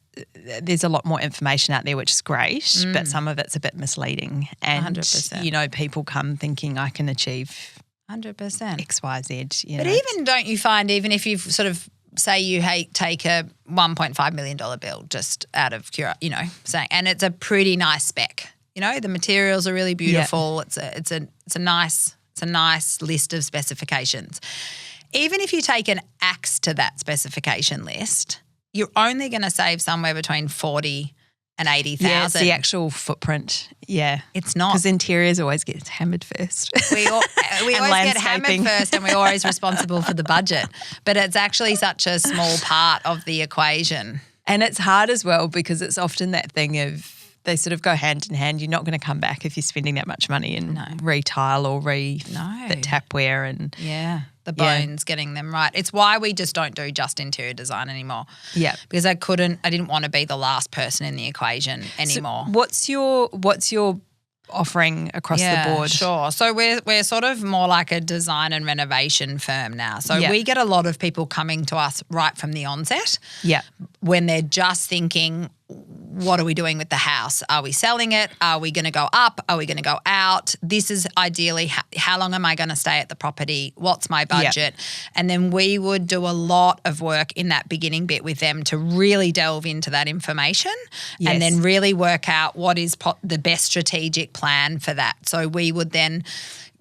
Speaker 1: there's a lot more information out there, which is great, but some of it's a bit misleading. And,
Speaker 2: 100%.
Speaker 1: People come thinking I can achieve
Speaker 2: 100%.
Speaker 1: X, Y, Z.
Speaker 2: But even don't you find, even if you've sort of, say you take a $1.5 million bill just out of saying, and it's a pretty nice spec. The materials are really beautiful. Yeah. It's a nice list of specifications. Even if you take an axe to that specification list, you're only going to save somewhere between 40 and 80,000.
Speaker 1: Yeah, it's the actual footprint. Yeah.
Speaker 2: It's not.
Speaker 1: Because interiors always get hammered first.
Speaker 2: We always get hammered first, and we're always responsible for the budget. But it's actually such a small part of the equation.
Speaker 1: And it's hard as well because it's often that thing of they sort of go hand in hand. You're not going to come back if you're spending that much money in re-tile or refit tapware and
Speaker 2: the bones, getting them right. It's why we just don't do just interior design anymore.
Speaker 1: Yeah.
Speaker 2: Because I didn't want to be the last person in the equation anymore.
Speaker 1: So what's your offering across the board?
Speaker 2: Sure. So we're sort of more like a design and renovation firm now. So we get a lot of people coming to us right from the onset.
Speaker 1: Yeah.
Speaker 2: When they're just thinking, what are we doing with the house? Are we selling it? Are we going to go up? Are we going to go out? This is ideally how long am I going to stay at the property? What's my budget? Yeah. And then we would do a lot of work in that beginning bit with them to really delve into that information and then really work out what is the best strategic plan for that. So we would then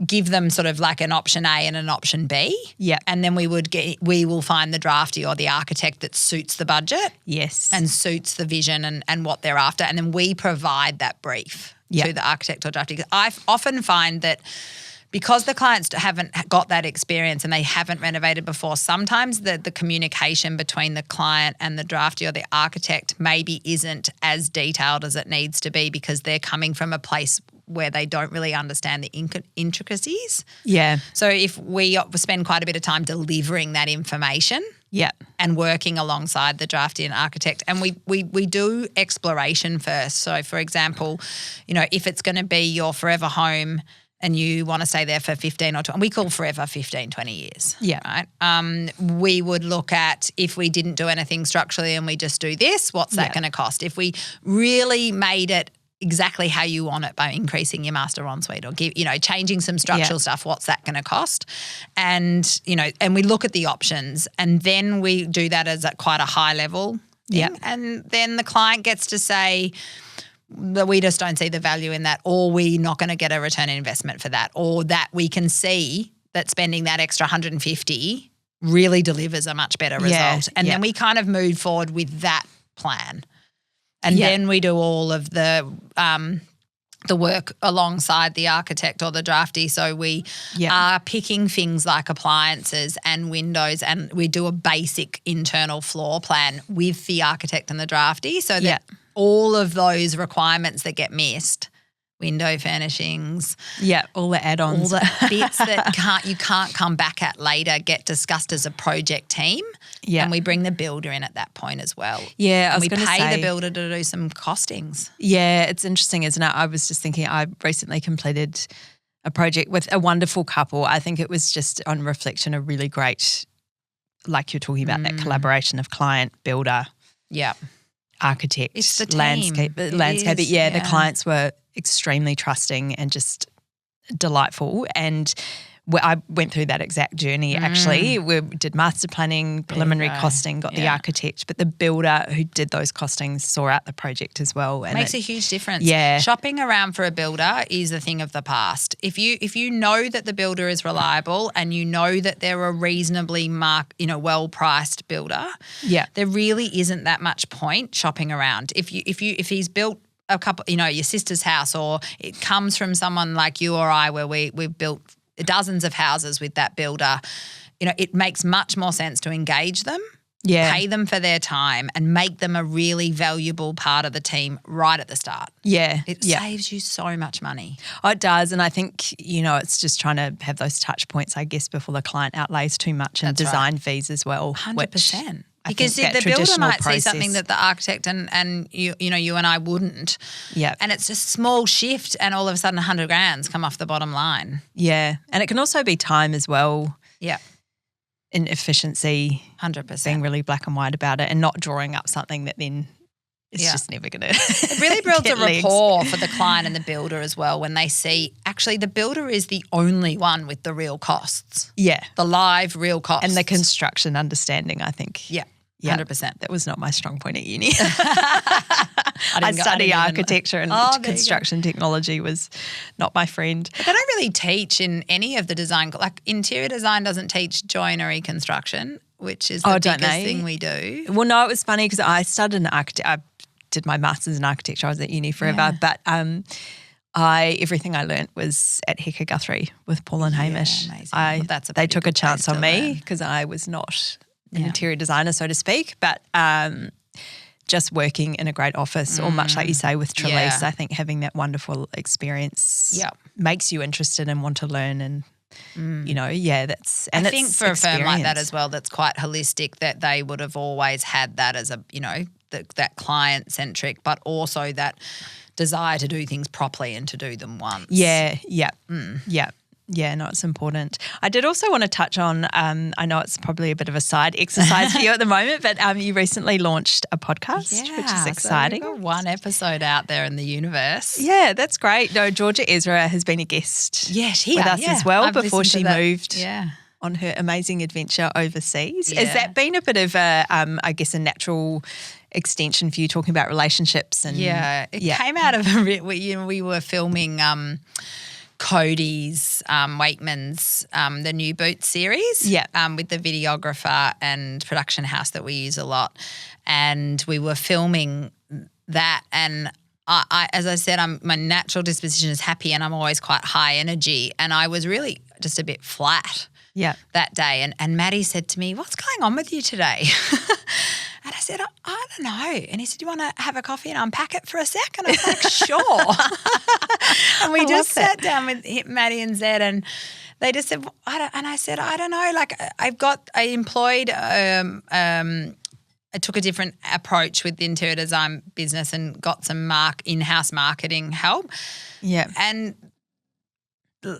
Speaker 2: give them sort of like an option A and an option B.
Speaker 1: Yeah.
Speaker 2: And then we will find the drafty or the architect that suits the budget.
Speaker 1: Yes.
Speaker 2: And suits the vision and what they're after. And then we provide that brief to the architect or drafty. I often find that because the clients haven't got that experience and they haven't renovated before, sometimes the communication between the client and the drafty or the architect maybe isn't as detailed as it needs to be because they're coming from a place where they don't really understand the intricacies.
Speaker 1: Yeah.
Speaker 2: So if we spend quite a bit of time delivering that information and working alongside the drafty and architect, and we do exploration first. So, for example, if it's going to be your forever home and you want to stay there for 15 or 20, we call forever 15, 20 years.
Speaker 1: Yeah.
Speaker 2: Right. We would look at if we didn't do anything structurally and we just do this, what's that going to cost? If we really made it exactly how you want it by increasing your master ensuite or changing some structural stuff, what's that going to cost? And, and we look at the options and then we do that as at quite a high level thing. Yeah. And then the client gets to say that we just don't see the value in that, or we're not going to get a return on investment for that, or that we can see that spending that extra 150 really delivers a much better result. And then we kind of move forward with that plan. And then we do all of the work alongside the architect or the drafty. So we are picking things like appliances and windows, and we do a basic internal floor plan with the architect and the drafty so that all of those requirements that get missed, window furnishings,
Speaker 1: all the add-ons,
Speaker 2: all the bits that you can't come back at later, get discussed as a project team. Yeah. And we bring the builder in at that point as well.
Speaker 1: Yeah,
Speaker 2: and we pay the builder to do some costings.
Speaker 1: Yeah, it's interesting, isn't it? I was just thinking I recently completed a project with a wonderful couple. I think it was just on reflection a really great, like you're talking about, that collaboration of client, builder, architect,
Speaker 2: it's the team.
Speaker 1: landscaper. The clients were extremely trusting and just delightful. And I went through that exact journey actually. We did master planning, preliminary costing, got the architect, but the builder who did those costings saw out the project as well. And
Speaker 2: makes a huge difference.
Speaker 1: Yeah.
Speaker 2: Shopping around for a builder is a thing of the past. If you know that the builder is reliable and you know that they're a reasonably well-priced builder, there really isn't that much point shopping around. If he's built a couple, your sister's house, or it comes from someone like you or I, where we've built dozens of houses with that builder, it makes much more sense to engage them, pay them for their time, and make them a really valuable part of the team right at the start. It saves you so much money.
Speaker 1: Oh, it does, and I think, it's just trying to have those touch points, I guess, before the client outlays too much, and design fees as well.
Speaker 2: 100%. Because the builder might see something that the architect and you and I wouldn't.
Speaker 1: Yeah.
Speaker 2: And it's a small shift, and all of a sudden $100,000 come off the bottom line.
Speaker 1: Yeah. And it can also be time as well.
Speaker 2: Yeah.
Speaker 1: In efficiency.
Speaker 2: 100%.
Speaker 1: Being really black and white about it and not drawing up something that then is just never going to
Speaker 2: It really builds a rapport for the client and the builder as well when they see actually the builder is the only one with the real costs.
Speaker 1: Yeah.
Speaker 2: The live real costs.
Speaker 1: And the construction understanding, I think.
Speaker 2: Yeah. 100%.
Speaker 1: That was not my strong point at uni. I study architecture and construction technology was not my friend.
Speaker 2: But they don't really teach in any of the design. Like interior design doesn't teach joinery construction, which is the biggest thing we do.
Speaker 1: Well, no, it was funny because I studied an architect. I did my master's in architecture. I was at uni forever, but everything I learnt was at Hecker Guthrie with Paul and Hamish. They took a chance on me because I was not an interior designer, so to speak, but just working in a great office or much like you say with Trelise, I think having that wonderful experience makes you interested and want to learn and, that's – and
Speaker 2: I think for a firm like that as well that's quite holistic, that they would have always had that as a, that client-centric, but also that desire to do things properly and to do them once.
Speaker 1: Yeah. Yeah, no, it's important. I did also want to touch on, I know it's probably a bit of a side exercise for you at the moment, but you recently launched a podcast, which is exciting.
Speaker 2: So we've got one episode out there in the universe.
Speaker 1: Yeah, that's great. No, Georgia Ezra has been a guest with us as well before she moved on her amazing adventure overseas.
Speaker 2: Yeah.
Speaker 1: Has that been a bit of a, I guess, a natural extension for you talking about relationships? And
Speaker 2: it came out of we were filming Cody's Wakeman's the New Boot series with the videographer and production house that we use a lot, and we were filming that, and I as I said, my natural disposition is happy and I'm always quite high energy, and I was really just a bit flat that day, and Maddie said to me, "What's going on with you today?" And I said, I don't know. And he said, "Do you want to have a coffee and unpack it for a sec?" And I was like, "Sure." And we just sat down with Maddie and Zed, and they just said, I said, "I don't know. Like I took a different approach with the interior design business and got some in-house marketing help."
Speaker 1: Yeah.
Speaker 2: And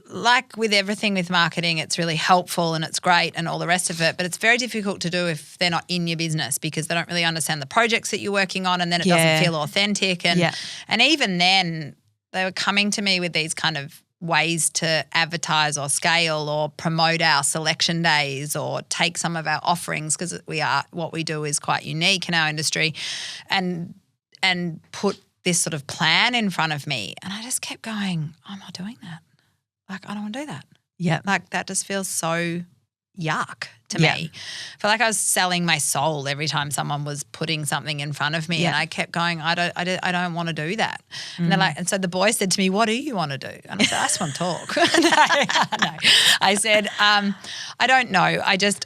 Speaker 2: like with everything with marketing, it's really helpful and it's great and all the rest of it, but it's very difficult to do if they're not in your business because they don't really understand the projects that you're working on, and then it doesn't feel authentic. And even then they were coming to me with these kind of ways to advertise or scale or promote our selection days or take some of our offerings, because what we do is quite unique in our industry, and put this sort of plan in front of me. And I just kept going, I'm not doing that. Like, I don't want to do that.
Speaker 1: Yeah.
Speaker 2: Like, that just feels so yuck to me. I feel like I was selling my soul every time someone was putting something in front of me, and I kept going, I don't want to do that. And they're like, and so the boy said to me, "What do you want to do?" And I said, "I just want to talk." No. I said, I don't know.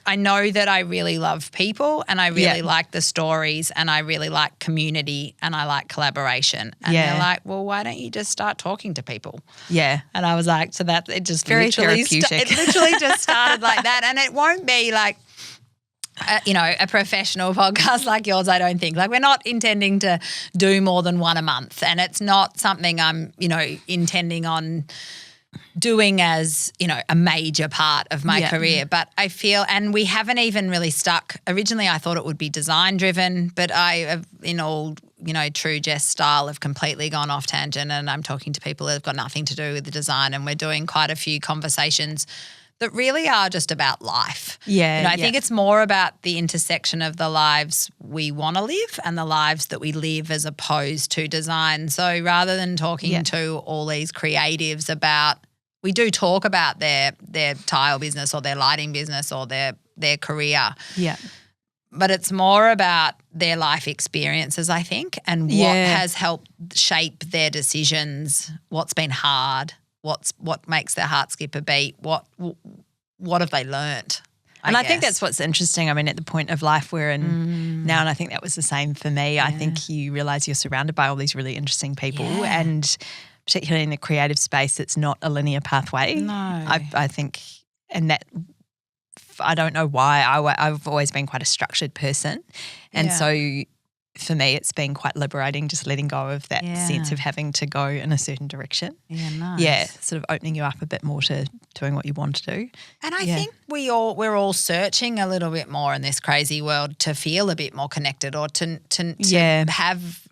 Speaker 2: I know that I really love people, and I really like the stories, and I really like community, and I like collaboration. And they're like, "Well, why don't you just start talking to people?"
Speaker 1: Yeah.
Speaker 2: And I was like, so that it just
Speaker 1: very therapeutic.
Speaker 2: It literally just started like that. And it won't be like, a professional podcast like yours, I don't think. Like, we're not intending to do more than one a month, and it's not something I'm, intending on doing as, a major part of my career. But I feel, and we haven't even really stuck. Originally I thought it would be design driven, but I have, in all, true Jess style, have completely gone off tangent, and I'm talking to people that have got nothing to do with the design, and we're doing quite a few conversations that really are just about life.
Speaker 1: Yeah.
Speaker 2: I think it's more about the intersection of the lives we want to live and the lives that we live as opposed to design. So rather than talking to all these creatives about, we do talk about their tile business or their lighting business or their career.
Speaker 1: Yeah.
Speaker 2: But it's more about their life experiences, I think, and what has helped shape their decisions, what's been hard, what makes their heart skip a beat, what have they learnt? I
Speaker 1: think that's what's interesting. I mean, at the point of life we're in now, and I think that was the same for me, I think you realise you're surrounded by all these really interesting people and particularly in the creative space, it's not a linear pathway.
Speaker 2: No.
Speaker 1: I think, and that I don't know why, I've always been quite a structured person. And so for me, it's been quite liberating just letting go of that sense of having to go in a certain direction.
Speaker 2: Yeah, nice.
Speaker 1: Yeah, sort of opening you up a bit more to doing what you want to do.
Speaker 2: And I think we're all searching a little bit more in this crazy world to feel a bit more connected or to have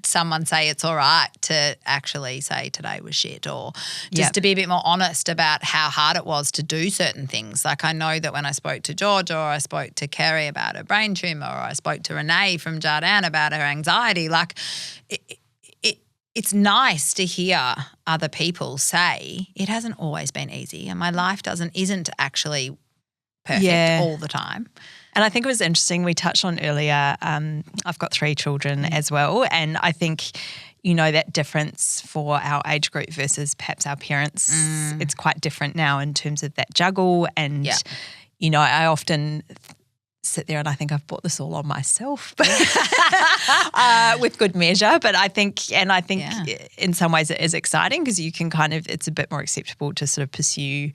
Speaker 2: someone say it's all right to actually say today was shit, or just to be a bit more honest about how hard it was to do certain things. Like I know that when I spoke to George or I spoke to Kerry about her brain tumour or I spoke to Renee from Jardin about her anxiety, like it's nice to hear other people say it hasn't always been easy and my life isn't actually perfect all the time.
Speaker 1: And I think it was interesting, we touched on earlier, I've got 3 children as well, and I think, that difference for our age group versus perhaps our parents, it's quite different now in terms of that juggle and, I often sit there and I think I've brought this all on myself with good measure, but I think in some ways it is exciting because you can it's a bit more acceptable to sort of pursue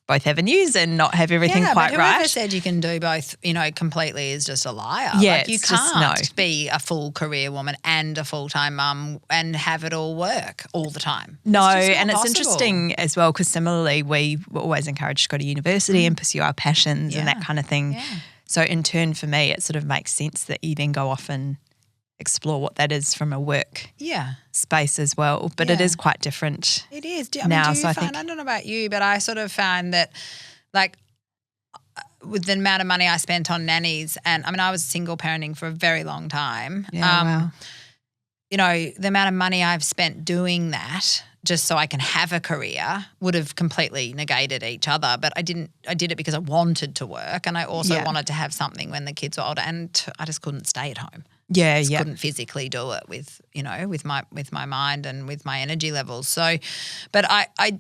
Speaker 1: both avenues and not have everything quite
Speaker 2: but
Speaker 1: right.
Speaker 2: Whoever said you can do both, completely is just a liar.
Speaker 1: Yeah,
Speaker 2: you can't be a full career woman and a full-time mum and have it all work all the time.
Speaker 1: No, and it's interesting as well because similarly we were always encouraged to go to university and pursue our passions and that kind of thing. Yeah. So in turn for me it sort of makes sense that you then go off and explore what that is from a work space as well. But it is quite different.
Speaker 2: It is.
Speaker 1: I
Speaker 2: don't know about you, but I sort of find that like with the amount of money I spent on nannies and I was single parenting for a very long time.
Speaker 1: Yeah,
Speaker 2: wow. The amount of money I've spent doing that just so I can have a career would have completely negated each other. But I did it because I wanted to work and I also wanted to have something when the kids were older and I just couldn't stay at home.
Speaker 1: Yeah,
Speaker 2: just couldn't physically do it with my mind and with my energy levels. So, but I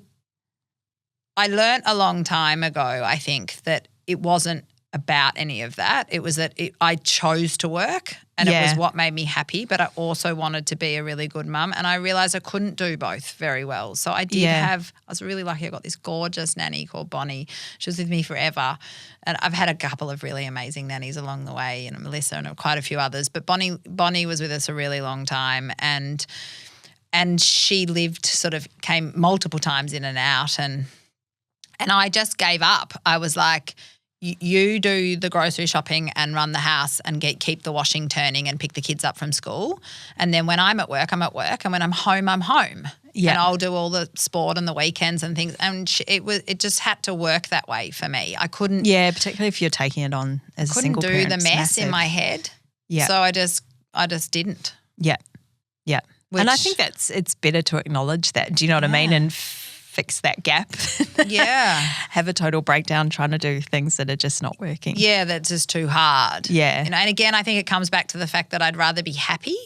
Speaker 2: learnt a long time ago, I think, that it wasn't about any of that. It was that I chose to work and it was what made me happy, but I also wanted to be a really good mum and I realised I couldn't do both very well. So I I was really lucky. I got this gorgeous nanny called Bonnie. She was with me forever and I've had a couple of really amazing nannies along the way, Melissa and quite a few others, but Bonnie was with us a really long time and she came multiple times in and out and I just gave up. I was like, you do the grocery shopping and run the house and keep the washing turning and pick the kids up from school. And then when I'm at work, I'm at work. And when I'm home, I'm home. Yeah. And I'll do all the sport and the weekends and things. And it just had to work that way for me. I couldn't.
Speaker 1: Yeah, particularly if you're taking it on as a single parent.
Speaker 2: Couldn't do the mess in my head. Yeah. So I just didn't.
Speaker 1: Yeah. Yeah. And I think it's better to acknowledge that. Do you know what I mean? And fix that gap. Have a total breakdown trying to do things that are just not working.
Speaker 2: Yeah, that's just too hard.
Speaker 1: Yeah.
Speaker 2: And again, I think it comes back to the fact that I'd rather be happy.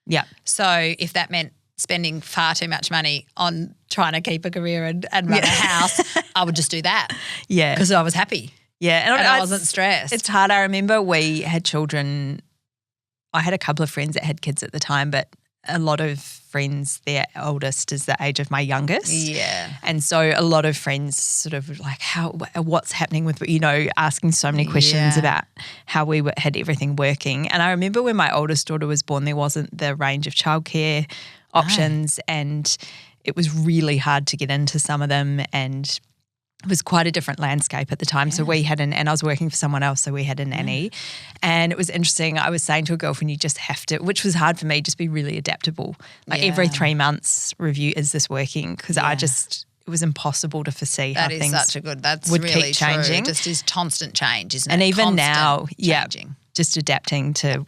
Speaker 1: Yeah.
Speaker 2: So if that meant spending far too much money on trying to keep a career and run a house, I would just do that.
Speaker 1: Yeah.
Speaker 2: Because I was happy.
Speaker 1: Yeah.
Speaker 2: And I wasn't stressed.
Speaker 1: It's hard. I remember we had children. I had a couple of friends that had kids at the time, but a lot of friends, their oldest is the age of my youngest.
Speaker 2: Yeah.
Speaker 1: And so a lot of friends sort of like, what's happening with, asking so many questions about how we had everything working. And I remember when my oldest daughter was born, there wasn't the range of childcare options and it was really hard to get into some of them and it was quite a different landscape at the time. So we had and I was working for someone else, so we had a nanny. And it was interesting. I was saying to a girlfriend, you just have to, which was hard for me, just be really adaptable. Like every 3 months review, is this working? Because it was impossible to foresee how
Speaker 2: That is
Speaker 1: things
Speaker 2: such a good. That's
Speaker 1: would
Speaker 2: really
Speaker 1: keep changing.
Speaker 2: true. Just is constant change, isn't it?
Speaker 1: And even
Speaker 2: Constant
Speaker 1: now,
Speaker 2: changing.
Speaker 1: just adapting to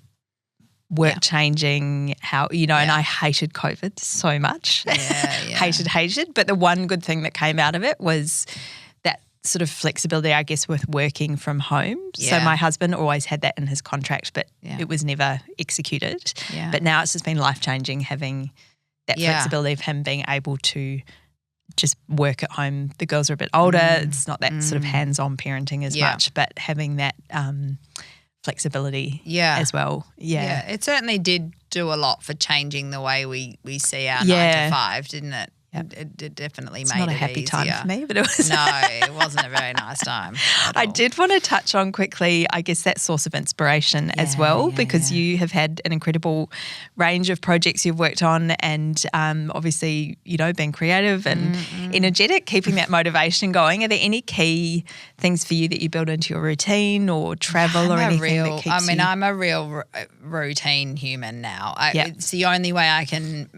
Speaker 1: work changing, how, and I hated COVID so much. Hated. But the one good thing that came out of it was that sort of flexibility, I guess, with working from home. So my husband always had that in his contract, but it was never executed.
Speaker 2: Yeah.
Speaker 1: But now it's just been life-changing having that flexibility of him being able to just work at home. The girls are a bit older. It's not that sort of hands-on parenting as much, but having that flexibility as well. Yeah.
Speaker 2: It certainly did do a lot for changing the way we see our 9 to 5, didn't it? It definitely
Speaker 1: it's
Speaker 2: made
Speaker 1: not
Speaker 2: it
Speaker 1: a happy
Speaker 2: easier.
Speaker 1: time for me, but it was.
Speaker 2: No, it wasn't a very nice time.
Speaker 1: I did want to touch on quickly, I guess, that source of inspiration as well, because you have had an incredible range of projects you've worked on, and obviously, being creative and energetic, keeping that motivation going. Are there any key things for you that you build into your routine or travel or anything that keeps you?
Speaker 2: I'm a real routine human now. It's the only way I can.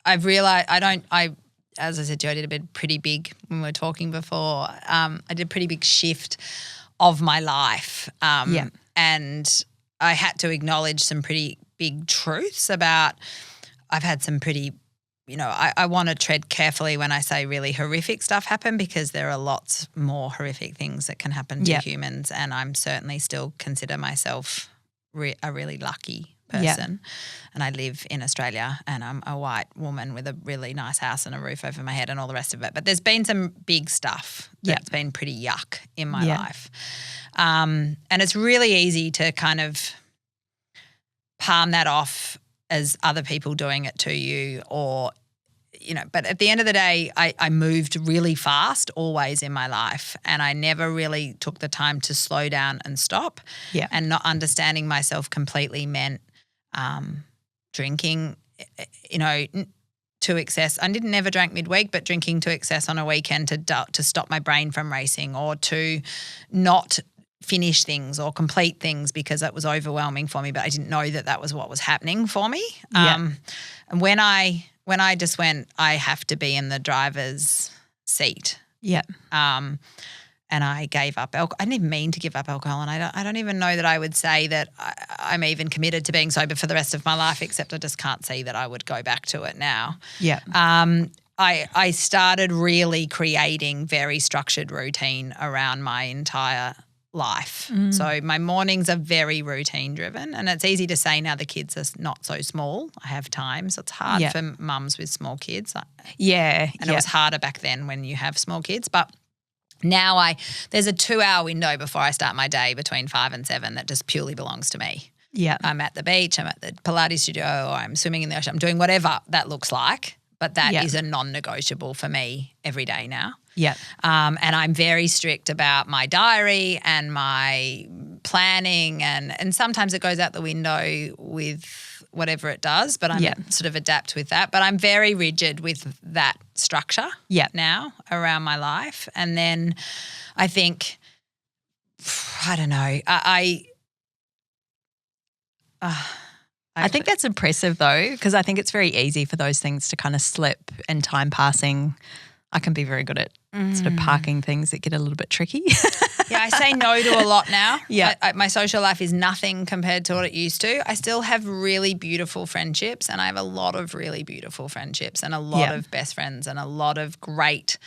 Speaker 2: I've realised as I said to you, I did a pretty big, when we were talking before, I did a pretty big shift of my life. And I had to acknowledge some pretty big truths about, I've had some pretty, I want to tread carefully when I say really horrific stuff happen, because there are lots more horrific things that can happen to humans, and I'm certainly still consider myself a really lucky person. And I live in Australia, and I'm a white woman with a really nice house and a roof over my head and all the rest of it. But there's been some big stuff that's been pretty yuck in my life. And it's really easy to kind of palm that off as other people doing it to you, or, but at the end of the day, I moved really fast always in my life, and I never really took the time to slow down and stop. And not understanding myself completely meant drinking, to excess. I never drank midweek, but drinking to excess on a weekend to stop my brain from racing, or to not finish things or complete things because it was overwhelming for me, but I didn't know that was what was happening for me. And when I just went, I have to be in the driver's seat. And I gave up alcohol. I didn't even mean to give up alcohol, and I don't even know that I would say that I'm even committed to being sober for the rest of my life, except I just can't see that I would go back to it now. I started really creating very structured routine around my entire life. So my mornings are very routine driven, and it's easy to say now the kids are not so small. I have time, so it's hard for mums with small kids. And it was harder back then when you have small kids, but now there's a 2-hour window before I start my day between 5 and 7 that just purely belongs to me. I'm at the beach, I'm at the Pilates studio, or I'm swimming in the ocean. I'm doing whatever that looks like, but that is a non-negotiable for me every day now. And I'm very strict about my diary and my planning, and sometimes it goes out the window with whatever it does, but I'm sort of adapt with that. But I'm very rigid with that structure now around my life. And then I think, I don't know,
Speaker 1: I think that's impressive though, because I think it's very easy for those things to kind of slip, and time passing. I can be very good at sort of parking things that get a little bit tricky.
Speaker 2: I say no to a lot now. My social life is nothing compared to what it used to. I still have really beautiful friendships, and I have a lot of really beautiful friendships and a lot of best friends and a lot of great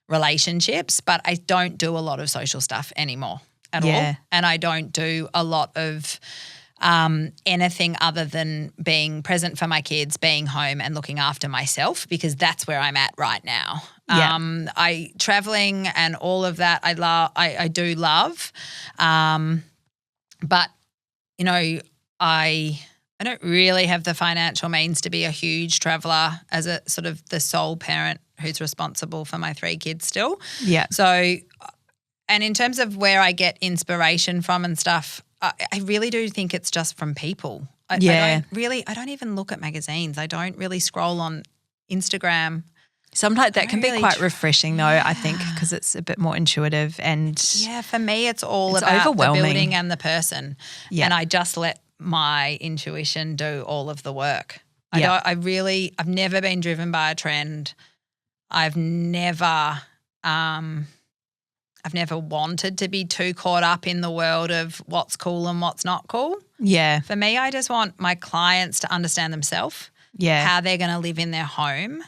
Speaker 2: relationships, but I don't do a lot of social stuff anymore at all. And I don't do a lot of anything other than being present for my kids, being home and looking after myself, because that's where I'm at right now. Traveling and all of that I do love. But, I don't really have the financial means to be a huge traveller as a sort of the sole parent who's responsible for my 3 kids still. So, and in terms of where I get inspiration from and stuff, I really do think it's just from people. I don't even look at magazines. I don't really scroll on Instagram.
Speaker 1: Sometimes that can be quite refreshing though, I think, because it's a bit more intuitive and
Speaker 2: for me it's about the building and the person. And I just let my intuition do all of the work. I've never been driven by a trend. I've never wanted to be too caught up in the world of what's cool and what's not cool.
Speaker 1: Yeah.
Speaker 2: For me, I just want my clients to understand themselves, how they're going to live in their home,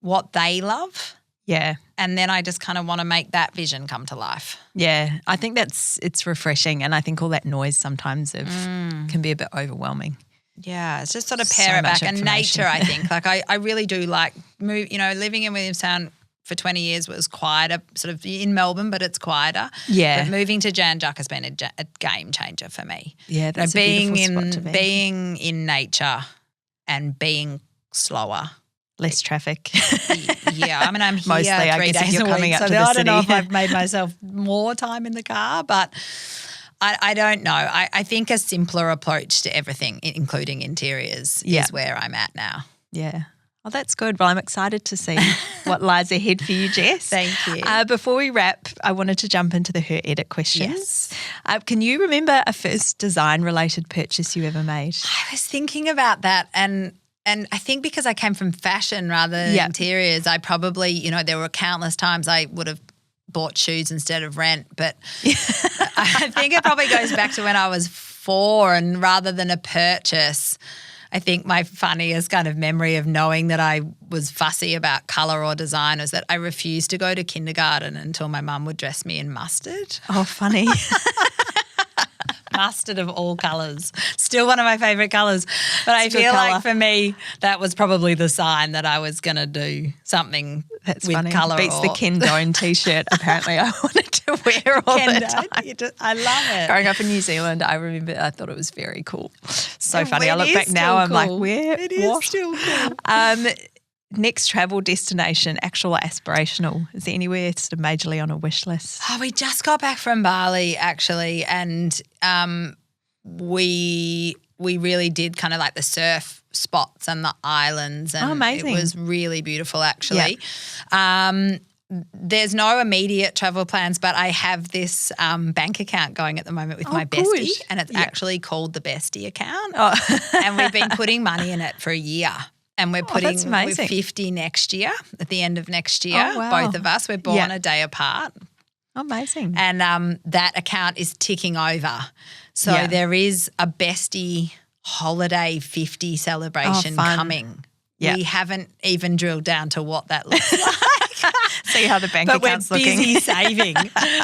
Speaker 2: what they love.
Speaker 1: Yeah.
Speaker 2: And then I just kind of want to make that vision come to life.
Speaker 1: Yeah. I think it's refreshing, and I think all that noise sometimes can be a bit overwhelming.
Speaker 2: Yeah, it's just sort of pare it back. And nature, I think. Like I really do like living in Williamstown for 20 years was quieter, sort of in Melbourne, but it's quieter.
Speaker 1: Yeah.
Speaker 2: But moving to Jan Juc has been a game changer for me.
Speaker 1: Yeah, that's a beautiful spot to be.
Speaker 2: Being in nature and being slower.
Speaker 1: Less traffic.
Speaker 2: Yeah, I mean, I'm here
Speaker 1: mostly,
Speaker 2: 3 days a week, so I don't know if I've made myself more time in the car, but I don't know. I think a simpler approach to everything, including interiors, is where I'm at now.
Speaker 1: Yeah. Well, that's good. Well, I'm excited to see what lies ahead for you, Jess.
Speaker 2: Thank you.
Speaker 1: Before we wrap, I wanted to jump into the Her Edit questions. Yes. Can you remember a first design-related purchase you ever made?
Speaker 2: I was thinking about that, and I think because I came from fashion rather than interiors, I probably, there were countless times I would have bought shoes instead of rent, but I think it probably goes back to when I was 4, and rather than a purchase, I think my funniest kind of memory of knowing that I was fussy about colour or design was that I refused to go to kindergarten until my mum would dress me in mustard.
Speaker 1: Oh, funny.
Speaker 2: Mustard of all colours. Still one of my favourite colours. But I feel like for me that was probably the sign that I was going to do something with colour.
Speaker 1: Beats the Ken Doan T-shirt apparently I wanted to wear all the time.
Speaker 2: I love it.
Speaker 1: Growing up in New Zealand, I remember I thought it was very cool. So funny. I look back now, I'm like, where?
Speaker 2: It is still cool.
Speaker 1: Next travel destination, actual or aspirational? Is there anywhere sort of majorly on a wish list?
Speaker 2: Oh, we just got back from Bali actually, and we really did kind of like the surf spots and the islands, and
Speaker 1: amazing.
Speaker 2: It was really beautiful actually. Yeah. There's no immediate travel plans, but I have this bank account going at the moment with my bestie, and it's actually called the Bestie account. And we've been putting money in it for a year. And we're putting 50 next year, at the end of next year, both of us. We're born a day apart.
Speaker 1: Amazing.
Speaker 2: And that account is ticking over. So there is a Bestie holiday 50 celebration coming. Yeah. We haven't even drilled down to what that looks like.
Speaker 1: See how the bank account's looking.
Speaker 2: But we're busy saving.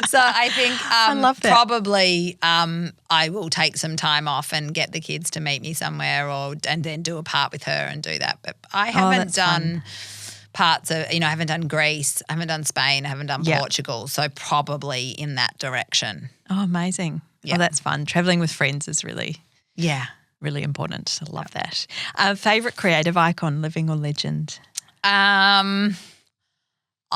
Speaker 2: So I think
Speaker 1: I love that.
Speaker 2: Probably I will take some time off and get the kids to meet me somewhere, and then do a part with her and do that. But I haven't done parts of, I haven't done Greece, I haven't done Spain, I haven't done Portugal. So probably in that direction.
Speaker 1: Oh, amazing. Yeah. Oh, that's fun. Traveling with friends is really really important. I love that. Favourite creative icon, living or legend?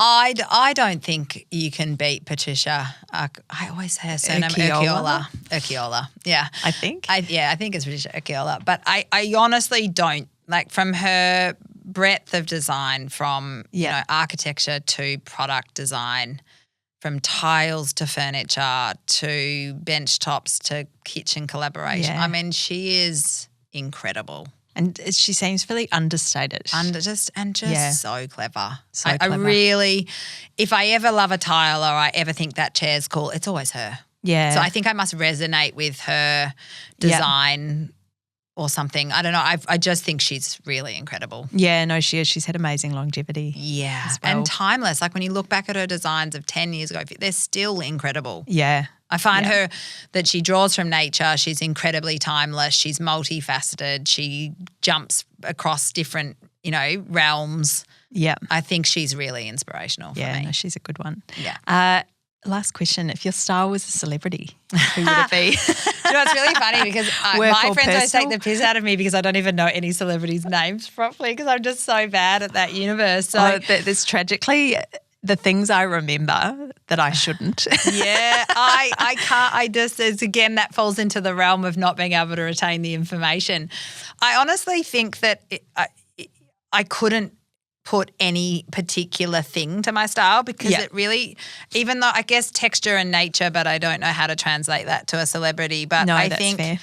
Speaker 2: I don't think you can beat Patricia. I always say her surname Urquiola. Yeah,
Speaker 1: I think.
Speaker 2: I think it's Patricia Urquiola. But I honestly don't, like, from her breadth of design, from architecture to product design, from tiles to furniture to bench tops to kitchen collaboration.
Speaker 1: Yeah.
Speaker 2: I mean, she is incredible.
Speaker 1: And she seems really understated.
Speaker 2: Just so clever. I really, if I ever love a tile or I ever think that chair's cool, it's always her.
Speaker 1: Yeah.
Speaker 2: So I think I must resonate with her design or something. I don't know. I just think she's really incredible.
Speaker 1: Yeah, no, she is. She's had amazing longevity.
Speaker 2: Yeah.
Speaker 1: As well.
Speaker 2: And timeless. Like when you look back at her designs of 10 years ago, they're still incredible.
Speaker 1: Yeah.
Speaker 2: I find her that she draws from nature. She's incredibly timeless. She's multifaceted. She jumps across different, realms. Yeah. I think she's really inspirational for me.
Speaker 1: Yeah, no, she's a good one.
Speaker 2: Yeah.
Speaker 1: Last question. If your star was a celebrity, who would it be?
Speaker 2: It's really funny because my friends always take the piss out of me because I don't even know any celebrities' names properly because I'm just so bad at that universe. So
Speaker 1: there's tragically the things I remember that I shouldn't.
Speaker 2: Yeah, I can't. It's again, that falls into the realm of not being able to retain the information. I honestly think that I couldn't put any particular thing to my style because it really, even though I guess texture and nature, but I don't know how to translate that to a celebrity. But
Speaker 1: no,
Speaker 2: I
Speaker 1: that's
Speaker 2: think
Speaker 1: fair.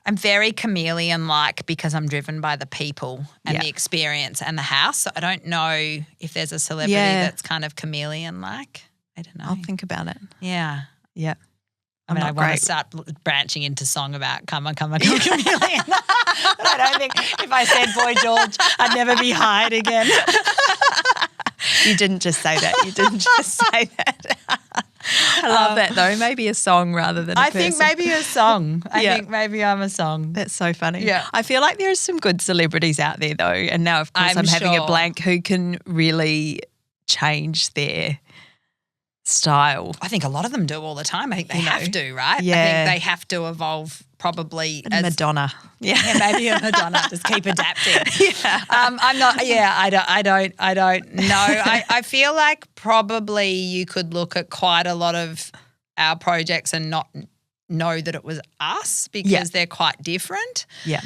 Speaker 2: I'm very chameleon-like because I'm driven by the people and the experience and the house. So I don't know if there's a celebrity that's kind of chameleon-like. I don't know.
Speaker 1: I'll think about it.
Speaker 2: Yeah.
Speaker 1: Yeah.
Speaker 2: I mean, I want to start branching into song about come on, chameleon. But I don't think if I said Boy George, I'd never be hired again.
Speaker 1: You didn't just say that. You didn't just say that. I love that though. Maybe a song rather than a person.
Speaker 2: I think maybe a song. I think maybe I'm a song.
Speaker 1: That's so funny.
Speaker 2: Yeah.
Speaker 1: I feel like there are some good celebrities out there though. And now, of course, I'm having a blank who can really change their style.
Speaker 2: I think a lot of them do all the time. I think they have to, right?
Speaker 1: Yeah.
Speaker 2: I think they have to evolve probably.
Speaker 1: Madonna.
Speaker 2: Yeah, maybe a Madonna. Just keep adapting. Yeah. I'm not. Yeah, I don't know. I feel like probably you could look at quite a lot of our projects and not know that it was us because they're quite different.
Speaker 1: Yeah.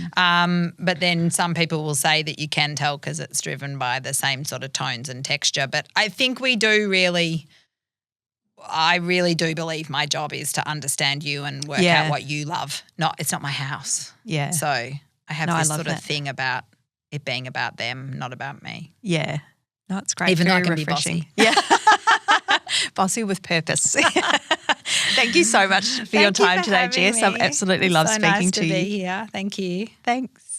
Speaker 2: But then some people will say that you can tell because it's driven by the same sort of tones and texture. But I think we do really. I really do believe my job is to understand you and work out what you love. It's not my house.
Speaker 1: Yeah.
Speaker 2: So I have this sort of thing about it being about them, not about me.
Speaker 1: Yeah. No, it's great.
Speaker 2: Even though I can
Speaker 1: refreshing.
Speaker 2: be bossy.
Speaker 1: Yeah. Bossy with purpose. Thank you so much for your time today, Jess. I've absolutely loved speaking to you.
Speaker 2: Be here. Thank you.
Speaker 1: Thanks.